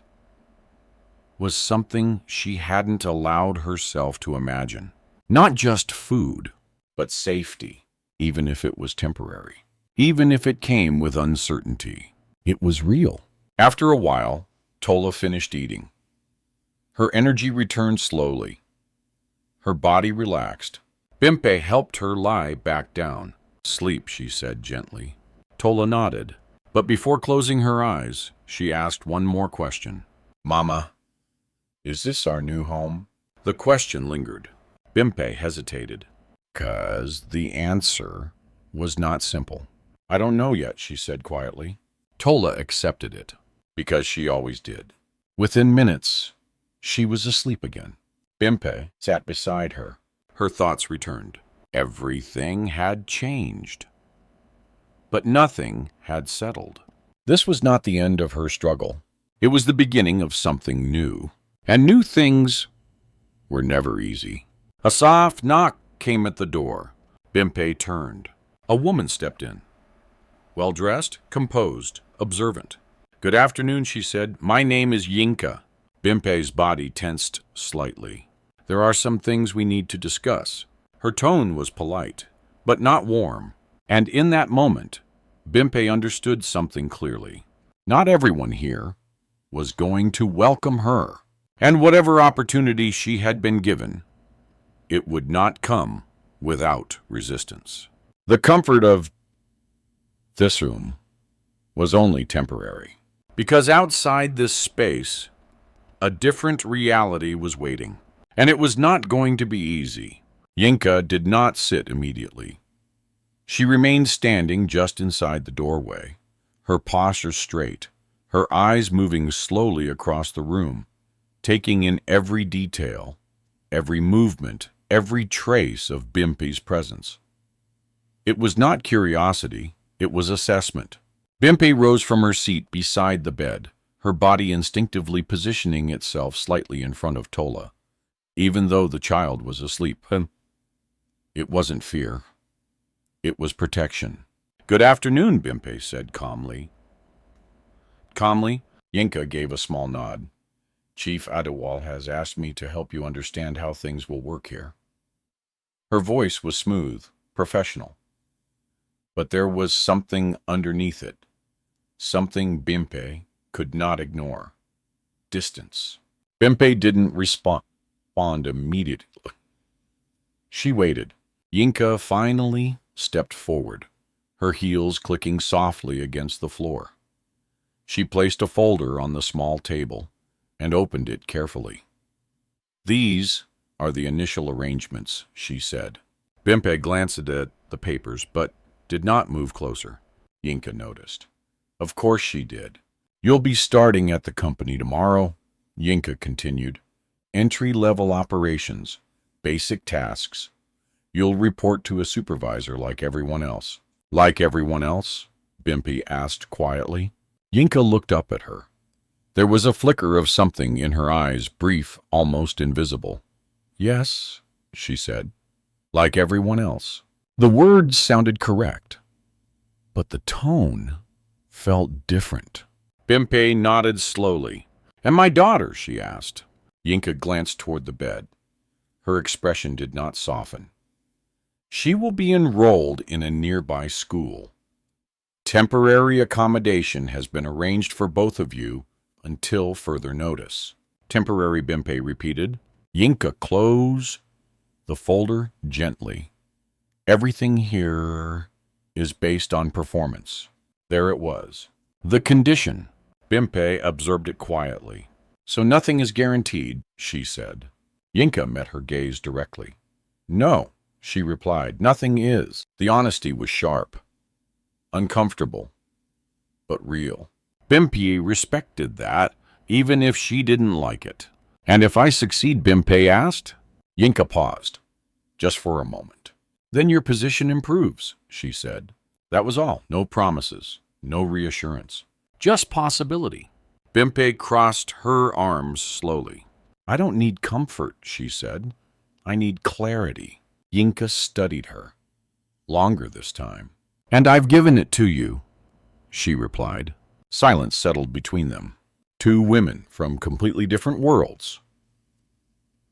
was something she hadn't allowed herself to imagine. Not just food, but safety, even if it was temporary. Even if it came with uncertainty. It was real. After a while, Tola finished eating. Her energy returned slowly. Her body relaxed. Bimpe helped her lie back down. Sleep, she said gently. Tola nodded. But before closing her eyes, she asked one more question. Mama, is this our new home? The question lingered. Bimpe hesitated. 'Cause the answer was not simple. I don't know yet, she said quietly. Tola accepted it, because she always did. Within minutes, she was asleep again. Bimpe sat beside her. Her thoughts returned. Everything had changed. But nothing had settled. This was not the end of her struggle. It was the beginning of something new. And new things were never easy. A soft knock came at the door. Bimpe turned. A woman stepped in. Well-dressed, composed, observant. Good afternoon, she said. My name is Yinka. Bimpe's body tensed slightly. There are some things we need to discuss. Her tone was polite, but not warm. And in that moment, Bimpe understood something clearly. Not everyone here was going to welcome her. And whatever opportunity she had been given, it would not come without resistance. The comfort of this room was only temporary. Because outside this space, a different reality was waiting. And it was not going to be easy. Yinka did not sit immediately. She remained standing just inside the doorway, her posture straight, her eyes moving slowly across the room, taking in every detail, every movement, every trace of Bimpe's presence. It was not curiosity, it was assessment. Bimpe rose from her seat beside the bed, her body instinctively positioning itself slightly in front of Tola, even though the child was asleep. It wasn't fear. It was protection. Good afternoon, Bimpe said calmly. Calmly, Yinka gave a small nod. Chief Adewal has asked me to help you understand how things will work here. Her voice was smooth, professional. But there was something underneath it. Something Bimpe could not ignore. Distance. Bimpe didn't respond immediately. She waited. Yinka finally stepped forward, her heels clicking softly against the floor. She placed a folder on the small table and opened it carefully. These are the initial arrangements, she said. Bimpe glanced at the papers, but did not move closer. Yinka noticed. Of course she did. You'll be starting at the company tomorrow, Yinka continued. Entry-level operations, basic tasks. You'll report to a supervisor like everyone else. Like everyone else? Bimpe asked quietly. Yinka looked up at her. There was a flicker of something in her eyes, brief, almost invisible. Yes, she said. Like everyone else. The words sounded correct, but the tone felt different. Bimpe nodded slowly. And my daughter, she asked. Yinka glanced toward the bed. Her expression did not soften. She will be enrolled in a nearby school. Temporary accommodation has been arranged for both of you until further notice. Temporary, Bimpe repeated. Yinka closed the folder gently. Everything here is based on performance. There it was. The condition. Bimpe observed it quietly. So nothing is guaranteed, she said. Yinka met her gaze directly. No, she replied, nothing is. The honesty was sharp, uncomfortable, but real. Bimpe respected that, even if she didn't like it. And if I succeed, Bimpe asked. Yinka paused, just for a moment. Then your position improves, she said. That was all. No promises, no reassurance. Just possibility. Bimpe crossed her arms slowly. I don't need comfort, she said. I need clarity. Yinka studied her. Longer this time. And I've given it to you, she replied. Silence settled between them. Two women from completely different worlds,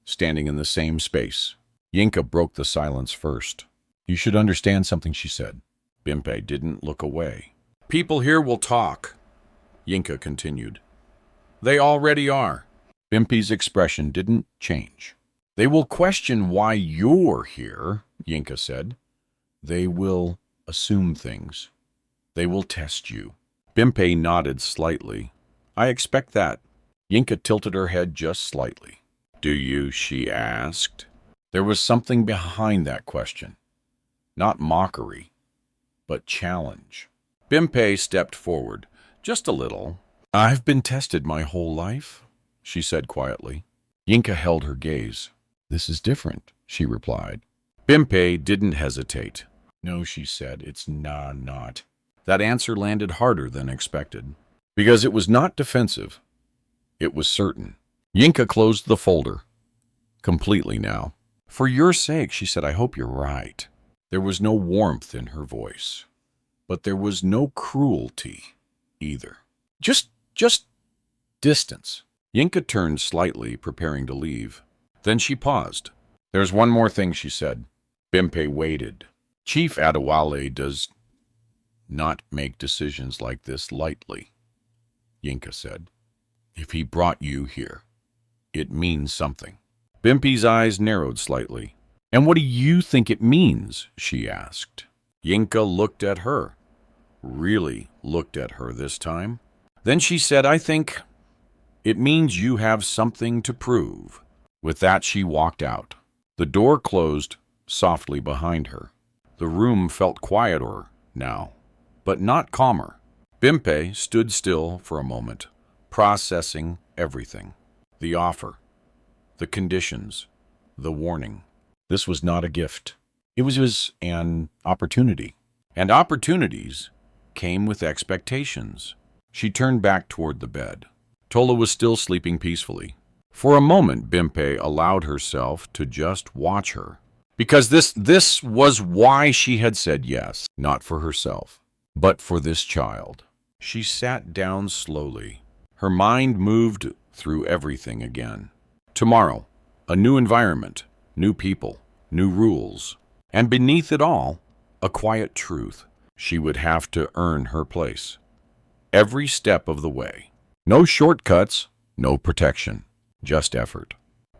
standing in the same space. Yinka broke the silence first. You should understand something, she said. Bimpe didn't look away. People here will talk, Yinka continued. They already are. Bimpe's expression didn't change. They will question why you're here, Yinka said. They will assume things. They will test you. Bimpe nodded slightly. I expect that. Yinka tilted her head just slightly. Do you? She asked. There was something behind that question. Not mockery, but challenge. Bimpe stepped forward, just a little. I've been tested my whole life, she said quietly. Yinka held her gaze. This is different, she replied. Bimpe didn't hesitate. No, she said, it's not. That answer landed harder than expected. Because it was not defensive. It was certain. Yinka closed the folder. Completely now. For your sake, she said, I hope you're right. There was no warmth in her voice. But there was no cruelty either. Just distance. Yinka turned slightly, preparing to leave. Then she paused. There's one more thing, she said. Bimpe waited. Chief Adewale does not make decisions like this lightly, Yinka said. If he brought you here, it means something. Bimpe's eyes narrowed slightly. And what do you think it means? She asked. Yinka looked at her. Really looked at her this time. Then she said, I think it means you have something to prove. With that, she walked out. The door closed softly behind her. The room felt quieter now, but not calmer. Bimpe stood still for a moment, processing everything. The offer, the conditions, the warning. This was not a gift. It was an opportunity. And opportunities came with expectations. She turned back toward the bed. Tola was still sleeping peacefully. For a moment, Bimpe allowed herself to just watch her. Because this was why she had said yes, not for herself, but for this child. She sat down slowly. Her mind moved through everything again. Tomorrow, a new environment, new people, new rules, and beneath it all, a quiet truth. She would have to earn her place. Every step of the way. No shortcuts, no protection, just effort.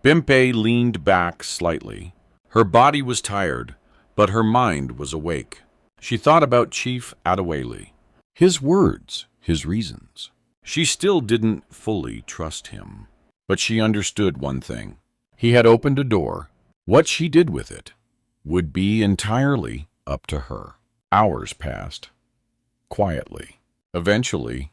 Bimpe leaned back slightly. Her body was tired, but her mind was awake. She thought about Chief Adewale, his words, his reasons. She still didn't fully trust him, but she understood one thing. He had opened a door. What she did with it would be entirely up to her. Hours passed, quietly. Eventually,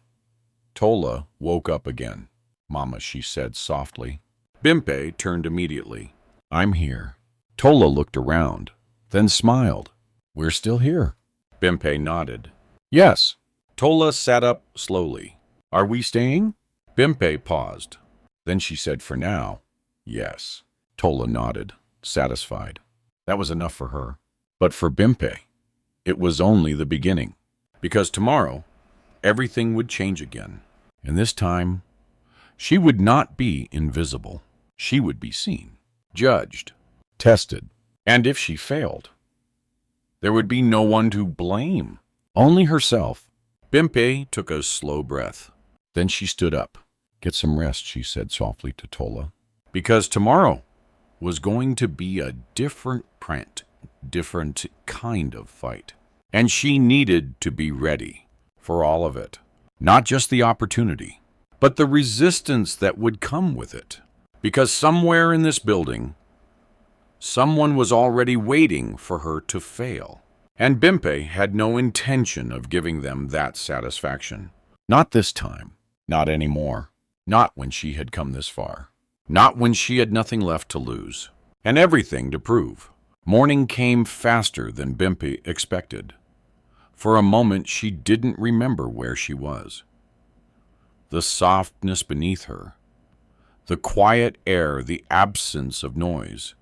Tola woke up again. Mama, she said softly. Bimpe turned immediately. I'm here. Tola looked around, then smiled. We're still here. Bimpe nodded. Yes. Tola sat up slowly. Are we staying? Bimpe paused. Then she said, for now, yes. Tola nodded, satisfied. That was enough for her. But for Bimpe, it was only the beginning. Because tomorrow, everything would change again. And this time, she would not be invisible. She would be seen, judged, tested. And if she failed, there would be no one to blame. Only herself. Bimpe took a slow breath. Then she stood up. Get some rest, she said softly to Tola. Because tomorrow was going to be a different kind of fight. And she needed to be ready for all of it. Not just the opportunity, but the resistance that would come with it. Because somewhere in this building, someone was already waiting for her to fail. And Bimpe had no intention of giving them that satisfaction. Not this time. Not anymore. Not when she had come this far. Not when she had nothing left to lose. And everything to prove. Morning came faster than Bimpe expected. For a moment, she didn't remember where she was. The softness beneath her, the quiet air, the absence of noise,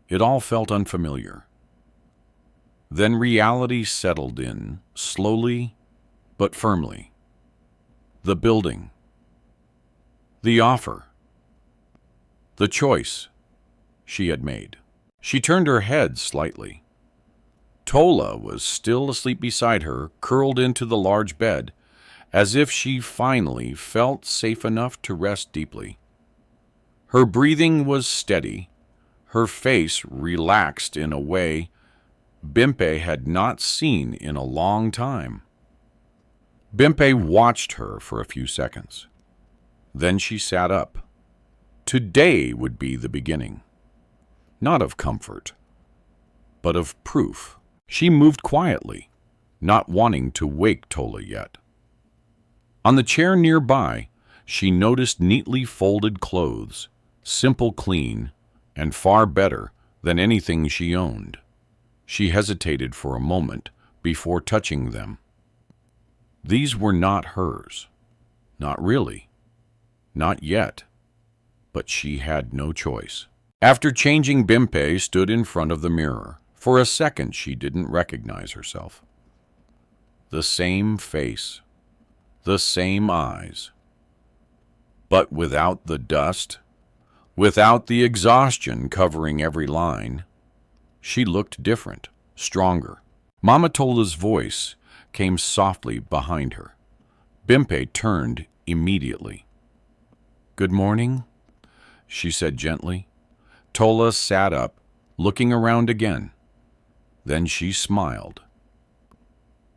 it all felt unfamiliar. Then reality settled in, slowly but firmly. The building, the offer, the choice she had made. She turned her head slightly. Tola was still asleep beside her, curled into the large bed, as if she finally felt safe enough to rest deeply. Her breathing was steady, her face relaxed in a way Bimpe had not seen in a long time. Bimpe watched her for a few seconds. Then she sat up. Today would be the beginning. Not of comfort, but of proof. She moved quietly, not wanting to wake Tola yet. On the chair nearby, she noticed neatly folded clothes, simple, clean, and far better than anything she owned. She hesitated for a moment before touching them. These were not hers. Not really. Not yet. But she had no choice. After changing, Bimpe stood in front of the mirror. For a second, she didn't recognize herself. The same face. The same eyes. But without the dust, without the exhaustion covering every line, she looked different, stronger. Mama Tola's voice came softly behind her. Bimpe turned immediately. "Good morning," she said gently. Tola sat up, looking around again. Then she smiled.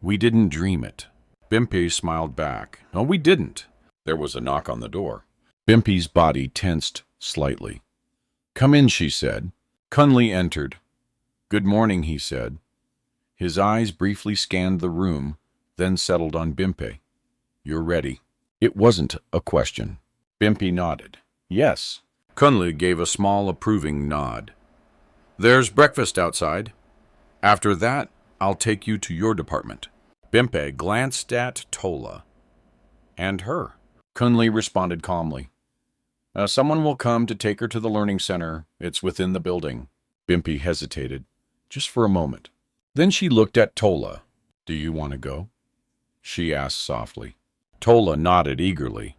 "We didn't dream it." Bimpe smiled back. "No, we didn't." There was a knock on the door. Bimpe's body tensed slightly. "Come in," she said. Kunle entered. "Good morning," he said. His eyes briefly scanned the room, then settled on Bimpe. "You're ready." It wasn't a question. Bimpe nodded. "Yes." Kunle gave a small approving nod. "There's breakfast outside. After that, I'll take you to your department." Bimpe glanced at Tola and her. Kunle responded calmly. Someone will come to take her to the learning center. It's within the building." Bimpe hesitated, just for a moment. Then she looked at Tola. "Do you want to go?" she asked softly. Tola nodded eagerly.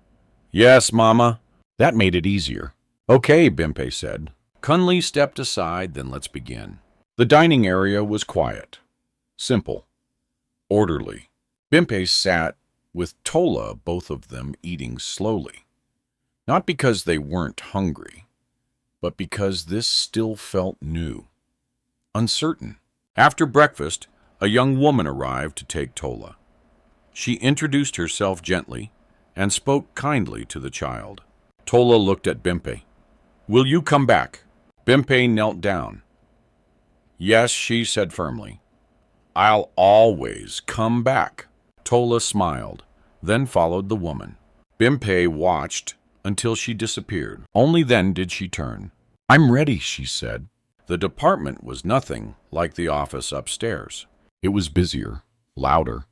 "Yes, Mama." That made it easier. "Okay," Bimpe said. Kunle stepped aside, then let's begin. The dining area was quiet, simple, orderly. Bimpe sat with Tola, both of them eating slowly. Not because they weren't hungry, but because this still felt new, uncertain. After breakfast, a young woman arrived to take Tola. She introduced herself gently and spoke kindly to the child. Tola looked at Bimpe. "Will you come back?" Bimpe knelt down. "Yes," she said firmly. "I'll always come back." Tola smiled, then followed the woman. Bimpe watched until she disappeared. Only then did she turn. "I'm ready," she said. The department was nothing like the office upstairs. It was busier, louder,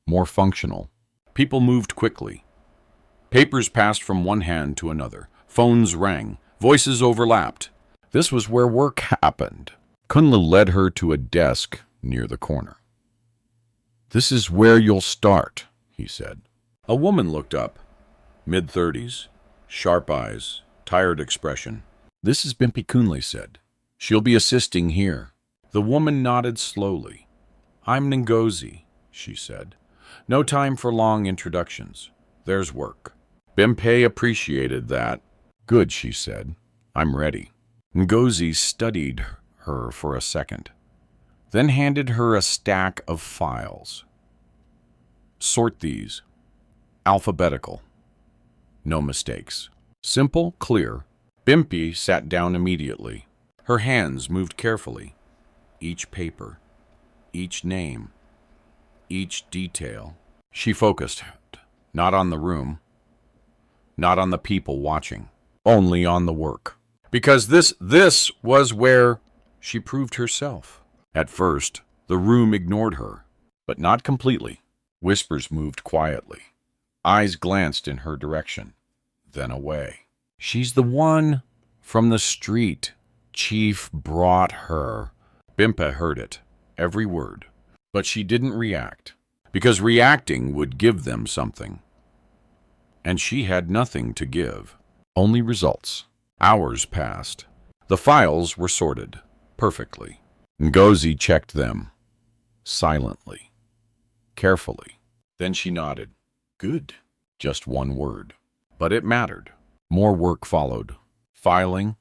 more functional. People moved quickly. Papers passed from one hand to another. Phones rang. Voices overlapped. This was where work happened. Kunle led her to a desk near the corner. "This is where you'll start," he said. A woman looked up, mid-30s, sharp eyes, tired expression. "This is Bimpe," Kunle said. "She'll be assisting here." The woman nodded slowly. "I'm Ngozi," she said. "No time for long introductions. There's work." Bimpe appreciated that. "Good," she said. "I'm ready." Ngozi studied her for a second, then handed her a stack of files. "Sort these. Alphabetical. No mistakes." Simple, clear. Bimpe sat down immediately. Her hands moved carefully. Each paper, each name, each detail. She focused, not on the room, not on the people watching, only on the work. Because this was where she proved herself. At first, the room ignored her, but not completely. Whispers moved quietly. Eyes glanced in her direction, then away. "She's the one from the street. Chief brought her." Bimpe heard it, every word. But she didn't react, because reacting would give them something. And she had nothing to give, only results. Hours passed. The files were sorted. perfectly. Ngozi checked them, silently, carefully. Then she nodded. Good. Just one word. But it mattered. More work followed. Filing,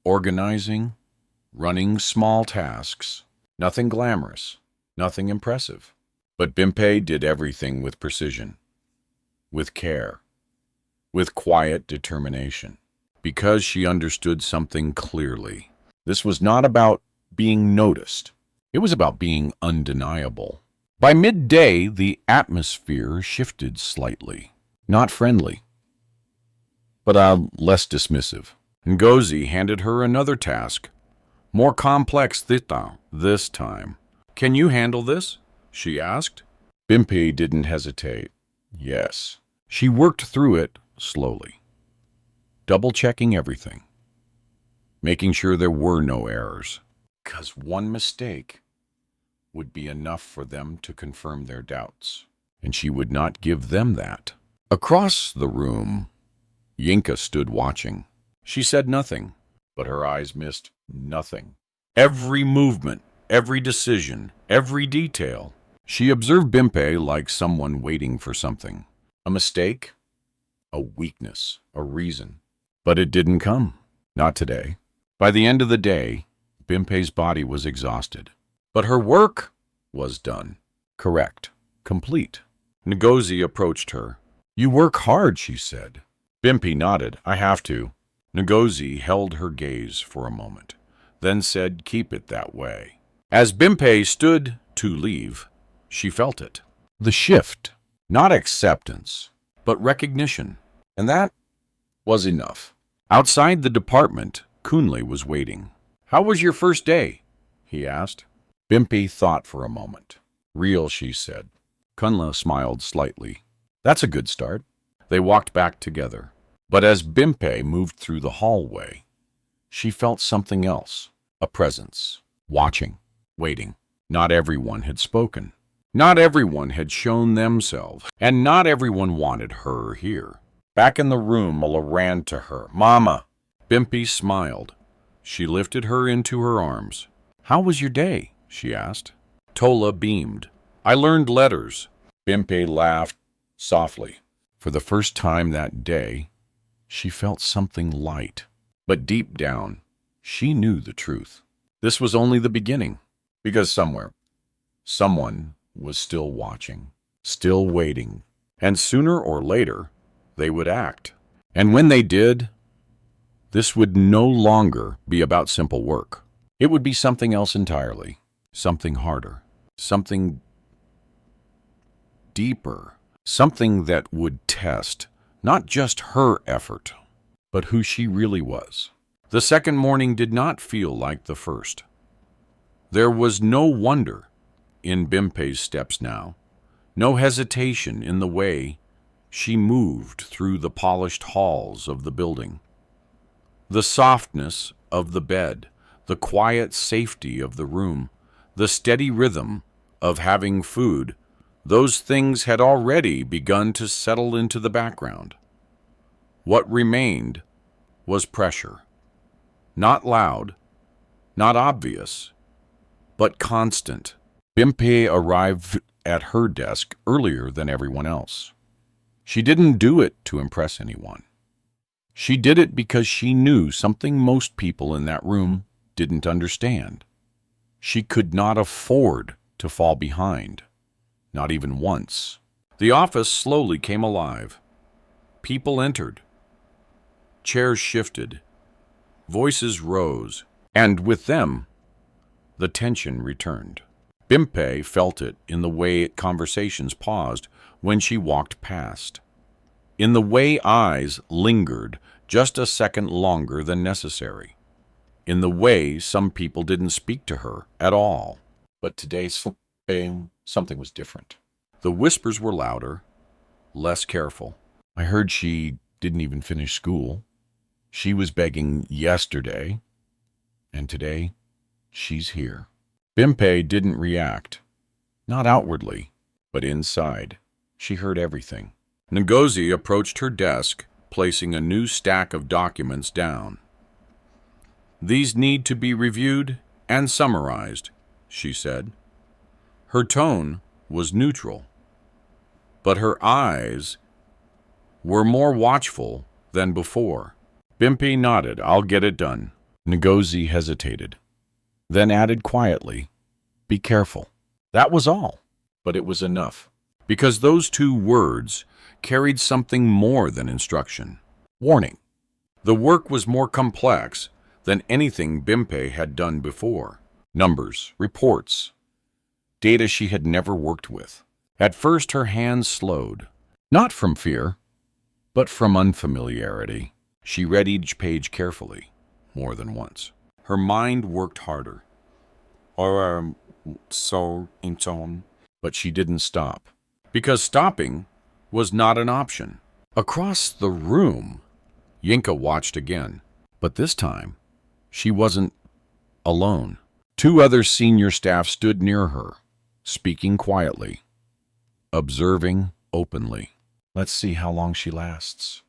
organizing, running small tasks. Nothing glamorous, nothing impressive. But Bimpe did everything with precision, with care, with quiet determination, because she understood something clearly. This was not about being noticed. It was about being undeniable. By midday, the atmosphere shifted slightly. Not friendly, but less dismissive. Ngozi handed her another task, more complex this time. Can you handle this? She asked. Bimpe didn't hesitate. Yes. She worked through it slowly, double-checking everything, making sure there were no errors, because one mistake would be enough for them to confirm their doubts, and she would not give them that. Across the room, Yinka stood watching. She said nothing, but her eyes missed nothing. Every movement, every decision, every detail. She observed Bimpe like someone waiting for something. A mistake, a weakness, a reason. But it didn't come. Not today. By the end of the day, Bimpe's body was exhausted. But her work was done. Correct. Complete. Ngozi approached her. You work hard, she said. Bimpe nodded. I have to. Ngozi held her gaze for a moment, then said, keep it that way. As Bimpe stood to leave, she felt it. The shift. Not acceptance, but recognition. And that was enough. Outside the department, Kunle was waiting. How was your first day? He asked. Bimpe thought for a moment. Real, she said. Kunle smiled slightly. That's a good start. They walked back together. But as Bimpe moved through the hallway, she felt something else. A presence. Watching. Waiting. Not everyone had spoken. Not everyone had shown themselves. And not everyone wanted her here. Back in the room, Mulla ran to her. Mama! Bimpe smiled. She lifted her into her arms. How was your day? She asked. Tola beamed. I learned letters. Bimpe laughed softly. For the first time that day, she felt something light. But deep down, she knew the truth. This was only the beginning. Because somewhere, someone was still watching, still waiting. And sooner or later, they would act. And when they did, this would no longer be about simple work. It would be something else entirely. Something harder. Something deeper. Something that would test not just her effort, but who she really was. The second morning did not feel like the first. There was no wonder in Bimpe's steps now, no hesitation in the way she moved through the polished halls of the building. The softness of the bed, the quiet safety of the room, the steady rhythm of having food, those things had already begun to settle into the background. What remained was pressure. Not loud, not obvious, but constant. Bimpe arrived at her desk earlier than everyone else. She didn't do it to impress anyone. She did it because she knew something most people in that room didn't understand. She could not afford to fall behind, not even once. The office slowly came alive. People entered. Chairs shifted. Voices rose, and with them, the tension returned. Bimpe felt it in the way conversations paused when she walked past, in the way eyes lingered just a second longer than necessary, in the way some people didn't speak to her at all. But today, something was different. The whispers were louder, less careful. I heard she didn't even finish school. She was begging yesterday, and today she's here. Bimpe didn't react, not outwardly, but inside. She heard everything. Ngozi approached her desk, placing a new stack of documents down. These need to be reviewed and summarized, she said. Her tone was neutral, but her eyes were more watchful than before. Bimpe nodded. I'll get it done. Ngozi hesitated, then added quietly, be careful. That was all, but it was enough, because those two words carried something more than instruction. Warning. The work was more complex than anything Bimpe had done before. Numbers, reports, data she had never worked with. At first her hands slowed, not from fear, but from unfamiliarity. She read each page carefully, more than once. Her mind worked harder. But she didn't stop, because stopping was not an option. Across the room, Yinka watched again, but this time she wasn't alone. Two other senior staff stood near her, speaking quietly, observing openly. Let's see how long she lasts.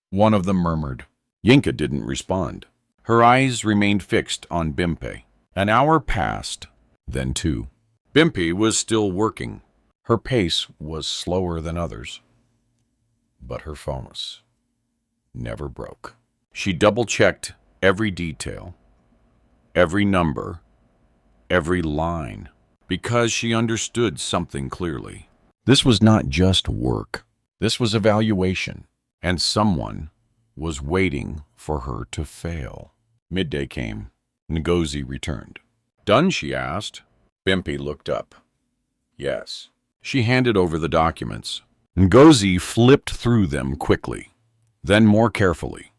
One of them murmured. Yinka didn't respond. Her eyes remained fixed on Bimpe. An hour passed, then two. Bimpe was still working. Her pace was slower than others, but her focus never broke. She double-checked every detail, every number, every line, because she understood something clearly. This was not just work. This was evaluation, and someone was waiting for her to fail. Midday came. Ngozi returned. Done, she asked. Bimpe looked up. Yes. She handed over the documents. Ngozi flipped through them quickly, then more carefully,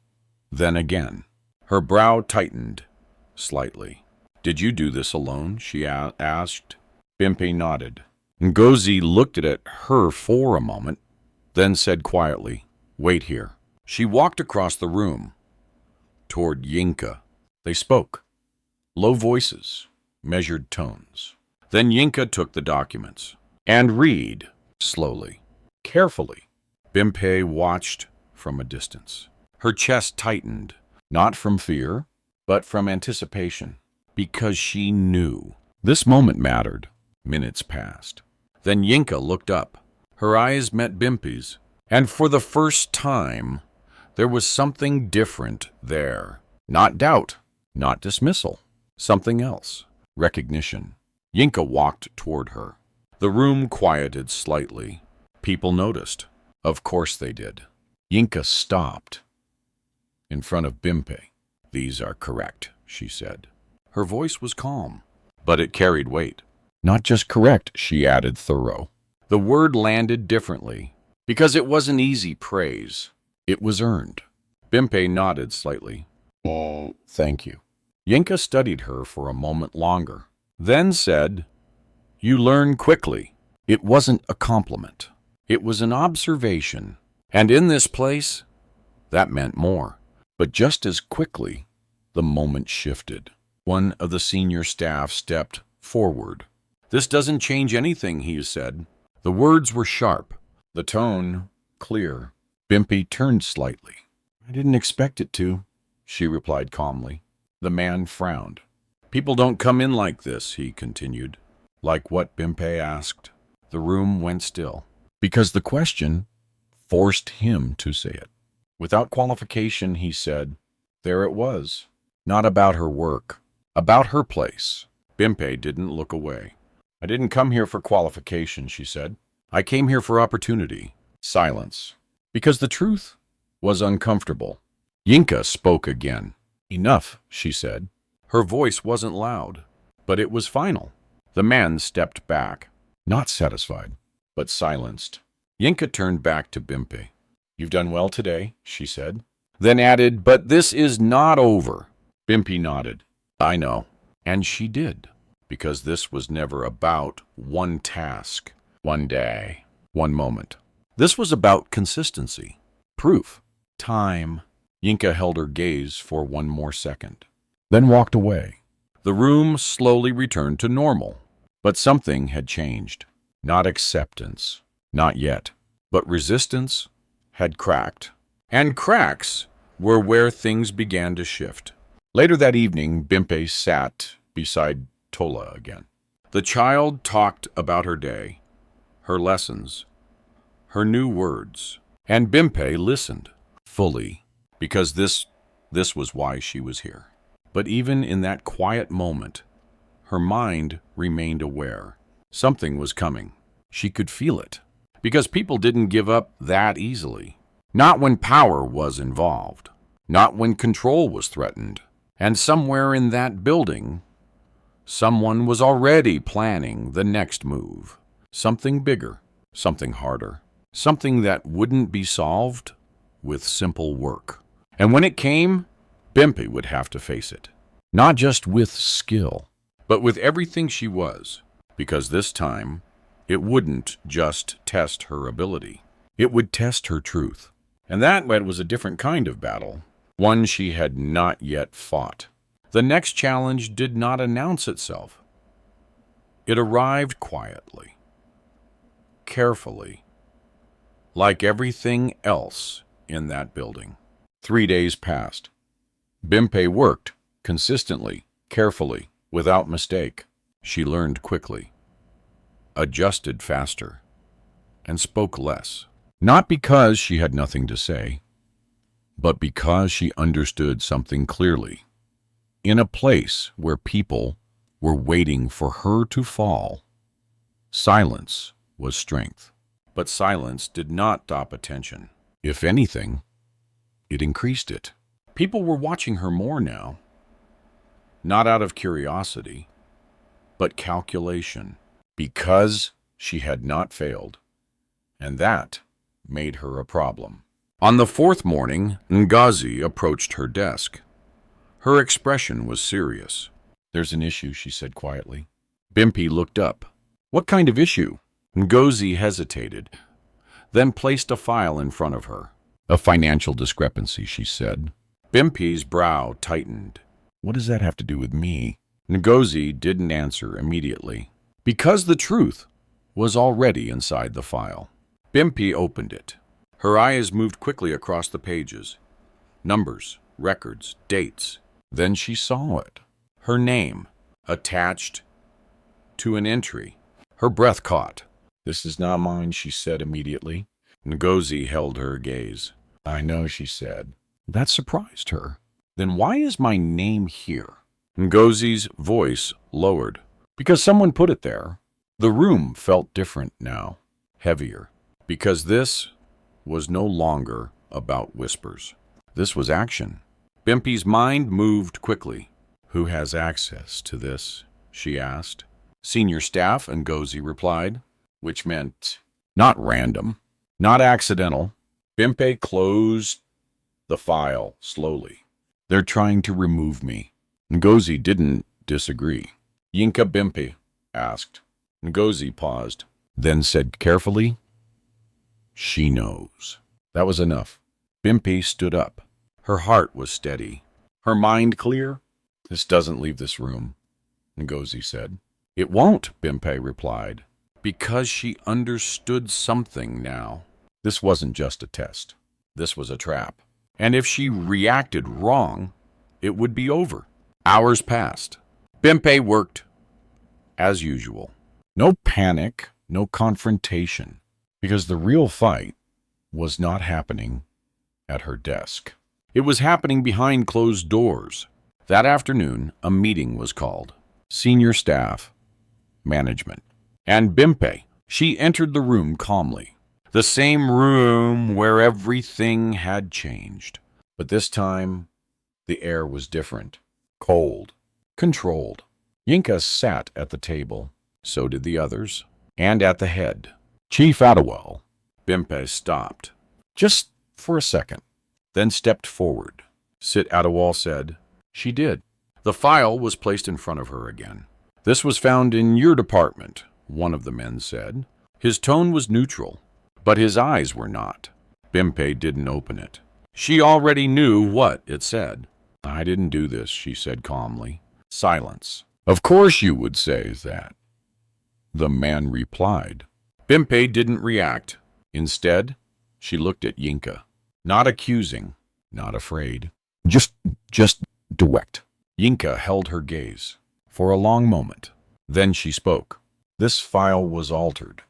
then again. Her brow tightened slightly. Did you do this alone? She asked. Bimpe nodded. Ngozi looked at her for a moment, then said quietly, wait here. She walked across the room, toward Yinka. They spoke. Low voices, measured tones. Then Yinka took the documents. And read, slowly, carefully. Bimpe watched from a distance. Her chest tightened, not from fear, but from anticipation, because she knew. This moment mattered. Minutes passed. Then Yinka looked up. Her eyes met Bimpe's, and for the first time, there was something different there. Not doubt, not dismissal, something else. Recognition. Yinka walked toward her. The room quieted slightly. People noticed. Of course they did. Yinka stopped in front of Bimpe. These are correct, she said. Her voice was calm, but it carried weight. Not just correct, she added, thorough. The word landed differently, because it wasn't easy praise. It was earned. Bimpe nodded slightly. Thank you. Yinka studied her for a moment longer, then said, you learn quickly. It wasn't a compliment. It was an observation. And in this place, that meant more. But just as quickly, the moment shifted. One of the senior staff stepped forward. This doesn't change anything, he said. The words were sharp, the tone clear. Bimpe turned slightly. I didn't expect it to, she replied calmly. The man frowned. People don't come in like this, he continued. Like what, Bimpe asked. The room went still, because the question forced him to say it. Without qualification, he said, there it was. Not about her work, about her place. Bimpe didn't look away. I didn't come here for qualification, she said. I came here for opportunity. Silence. Because the truth was uncomfortable. Yinka spoke again. Enough, she said. Her voice wasn't loud, but it was final. The man stepped back, not satisfied, but silenced. Yinka turned back to Bimpe. You've done well today, she said. Then added, but this is not over. Bimpe nodded. I know. And she did, because this was never about one task, one day, one moment. This was about consistency, proof, time. Yinka held her gaze for one more second, then walked away. The room slowly returned to normal, but something had changed. Not acceptance, not yet, but resistance had cracked. And cracks were where things began to shift. Later that evening, Bimpe sat beside Tola again. The child talked about her day, her lessons, her new words, and Bimpe listened fully, because this was why she was here. But even in that quiet moment, her mind remained aware. Something was coming. She could feel it, because people didn't give up that easily. Not when power was involved, not when control was threatened. And somewhere in that building, someone was already planning the next move. Something bigger, something harder, something that wouldn't be solved with simple work. And when it came, Bimpe would have to face it. Not just with skill, but with everything she was. Because this time, it wouldn't just test her ability. It would test her truth. And that was a different kind of battle. One she had not yet fought. The next challenge did not announce itself. It arrived quietly, carefully, like everything else in that building. 3 days passed. Bimpe worked consistently, carefully, without mistake. She learned quickly, adjusted faster, and spoke less. Not because she had nothing to say, but because she understood something clearly. In a place where people were waiting for her to fall, silence was strength. But silence did not stop attention. If anything, it increased it. People were watching her more now, not out of curiosity, but calculation, because she had not failed, and that made her a problem. On the fourth morning, Ngozi approached her desk. Her expression was serious. "There's an issue," she said quietly. Bimpe looked up. "What kind of issue?" Ngozi hesitated, then placed a file in front of her. "A financial discrepancy," she said. Bimpe's brow tightened. "What does that have to do with me?" Ngozi didn't answer immediately, because the truth was already inside the file. Bimpe opened it. Her eyes moved quickly across the pages. Numbers, records, dates. Then she saw it. Her name, attached to an entry. Her breath caught. "This is not mine," she said immediately. Ngozi held her gaze. "I know," she said. That surprised her. "Then why is my name here?" Ngozi's voice lowered. "Because someone put it there." The room felt different now, heavier, because this was no longer about whispers. This was action. Bimpe's mind moved quickly. "Who has access to this?" she asked. "Senior staff," Ngozi replied, which meant not random, not accidental. Bimpe closed the file slowly. "They're trying to remove me." Ngozi didn't disagree. "Yinka Bimpe?" asked. Ngozi paused, then said carefully, "She knows." That was enough. Bimpe stood up. Her heart was steady, her mind clear. "This doesn't leave this room," Ngozi said. "It won't," Bimpe replied, because she understood something now. This wasn't just a test. This was a trap. And if she reacted wrong, it would be over. Hours passed. Bimpe worked as usual. No panic, no confrontation, because the real fight was not happening at her desk. It was happening behind closed doors. That afternoon, a meeting was called. Senior staff, management, and Bimpe. She entered the room calmly. The same room where everything had changed. But this time, the air was different. Cold, controlled. Yinka sat at the table. So did the others. And at the head. "Chief Adewale." Bimpe stopped. "Just for a second." Then stepped forward. "Sit," Adewale said. She did. The file was placed in front of her again. "This was found in your department," one of the men said. His tone was neutral, but his eyes were not. Bimpe didn't open it. She already knew what it said. "I didn't do this," she said calmly. Silence. "Of course you would say that," the man replied. Bimpe didn't react. Instead, she looked at Yinka. Not accusing, not afraid. Just direct. Yinka held her gaze. for a long moment. Then she spoke. "This file was altered,"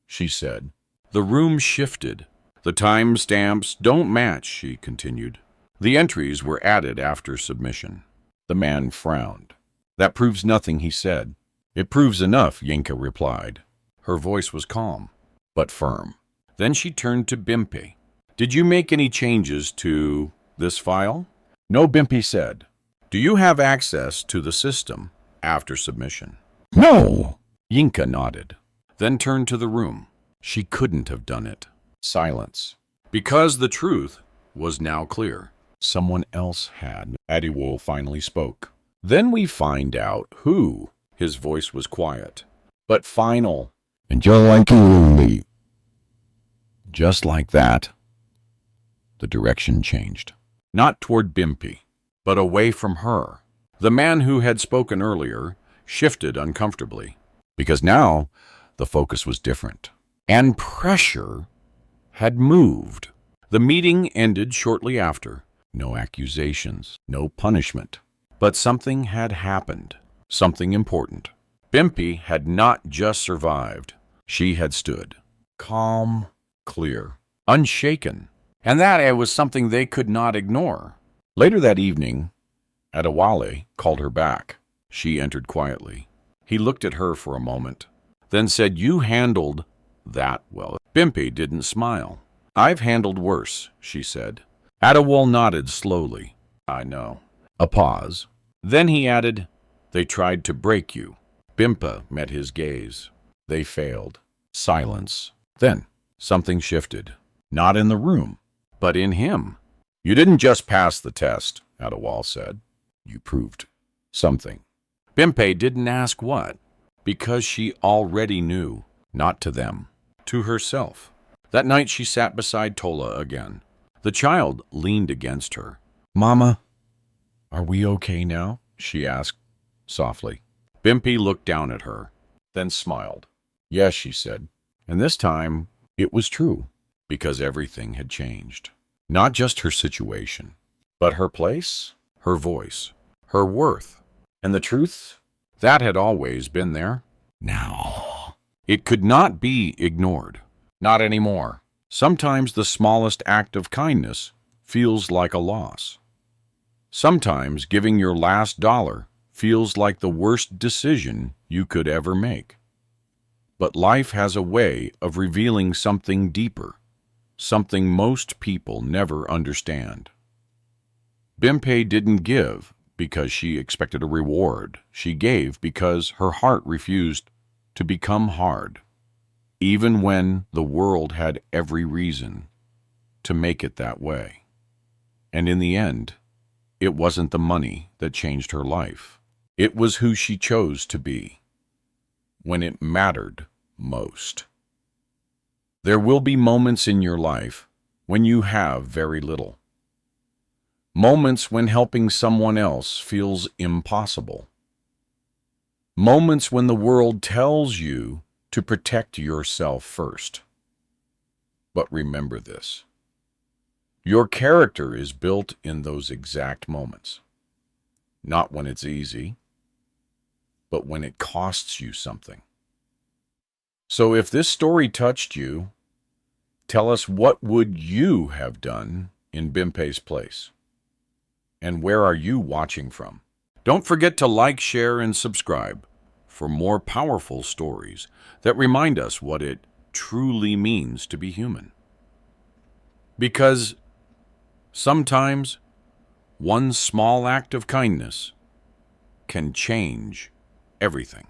she said. The room shifted. "The time stamps don't match," she continued. "The entries were added after submission." The man frowned. "That proves nothing," he said. "It proves enough," Yinka replied. Her voice was calm, but firm. Then she turned to Bimpe. "Did you make any changes to this file?" "No," Bimpe said. "Do you have access to the system after submission?" "No." Yinka nodded, then turned to the room. She couldn't have done it. Silence. Because the truth was now clear. Someone else had. Adiwol finally spoke. "Then we find out who." His voice was quiet, but final. "And you're like me." Just like that, the direction changed. Not toward Bimpe, but away from her. The man who had spoken earlier shifted uncomfortably, because now the focus was different. And pressure had moved. The meeting ended shortly after. No accusations, no punishment. But something had happened, something important. Bimpe had not just survived. She had stood, calm, clear, unshaken. And that it was something they could not ignore. Later that evening, Adewale called her back. She entered quietly. He looked at her for a moment, then said, "You handled that well." Bimpe didn't smile. "I've handled worse," she said. Adewale nodded slowly. "I know." A pause. Then he added, "They tried to break you." Bimpe met his gaze. They failed. Silence. Then something shifted. Not in the room, but in him. "You didn't just pass the test," Adewale said. "You proved something." Bimpe didn't ask what, because she already knew. Not to them, to herself. That night she sat beside Tola again. The child leaned against her. "Mama, are we okay now?" she asked softly. Bimpe looked down at her, then smiled. "Yes," she said. And this time it was true, because everything had changed. Not just her situation, but her place, her voice, her worth. And the truth, that had always been there. Now, it could not be ignored. Not anymore. Sometimes the smallest act of kindness feels like a loss. Sometimes giving your last dollar feels like the worst decision you could ever make. But life has a way of revealing something deeper, something most people never understand. Bimpe didn't give because she expected a reward. She gave because her heart refused to become hard, even when the world had every reason to make it that way. And in the end, it wasn't the money that changed her life. It was who she chose to be when it mattered most. There will be moments in your life when you have very little. Moments when helping someone else feels impossible. Moments when the world tells you to protect yourself first. But remember this. Your character is built in those exact moments. Not when it's easy, but when it costs you something. So if this story touched you, tell us, what would you have done in Bimpe's place? And where are you watching from? Don't forget to like, share, and subscribe for more powerful stories that remind us what it truly means to be human. Because sometimes one small act of kindness can change everything.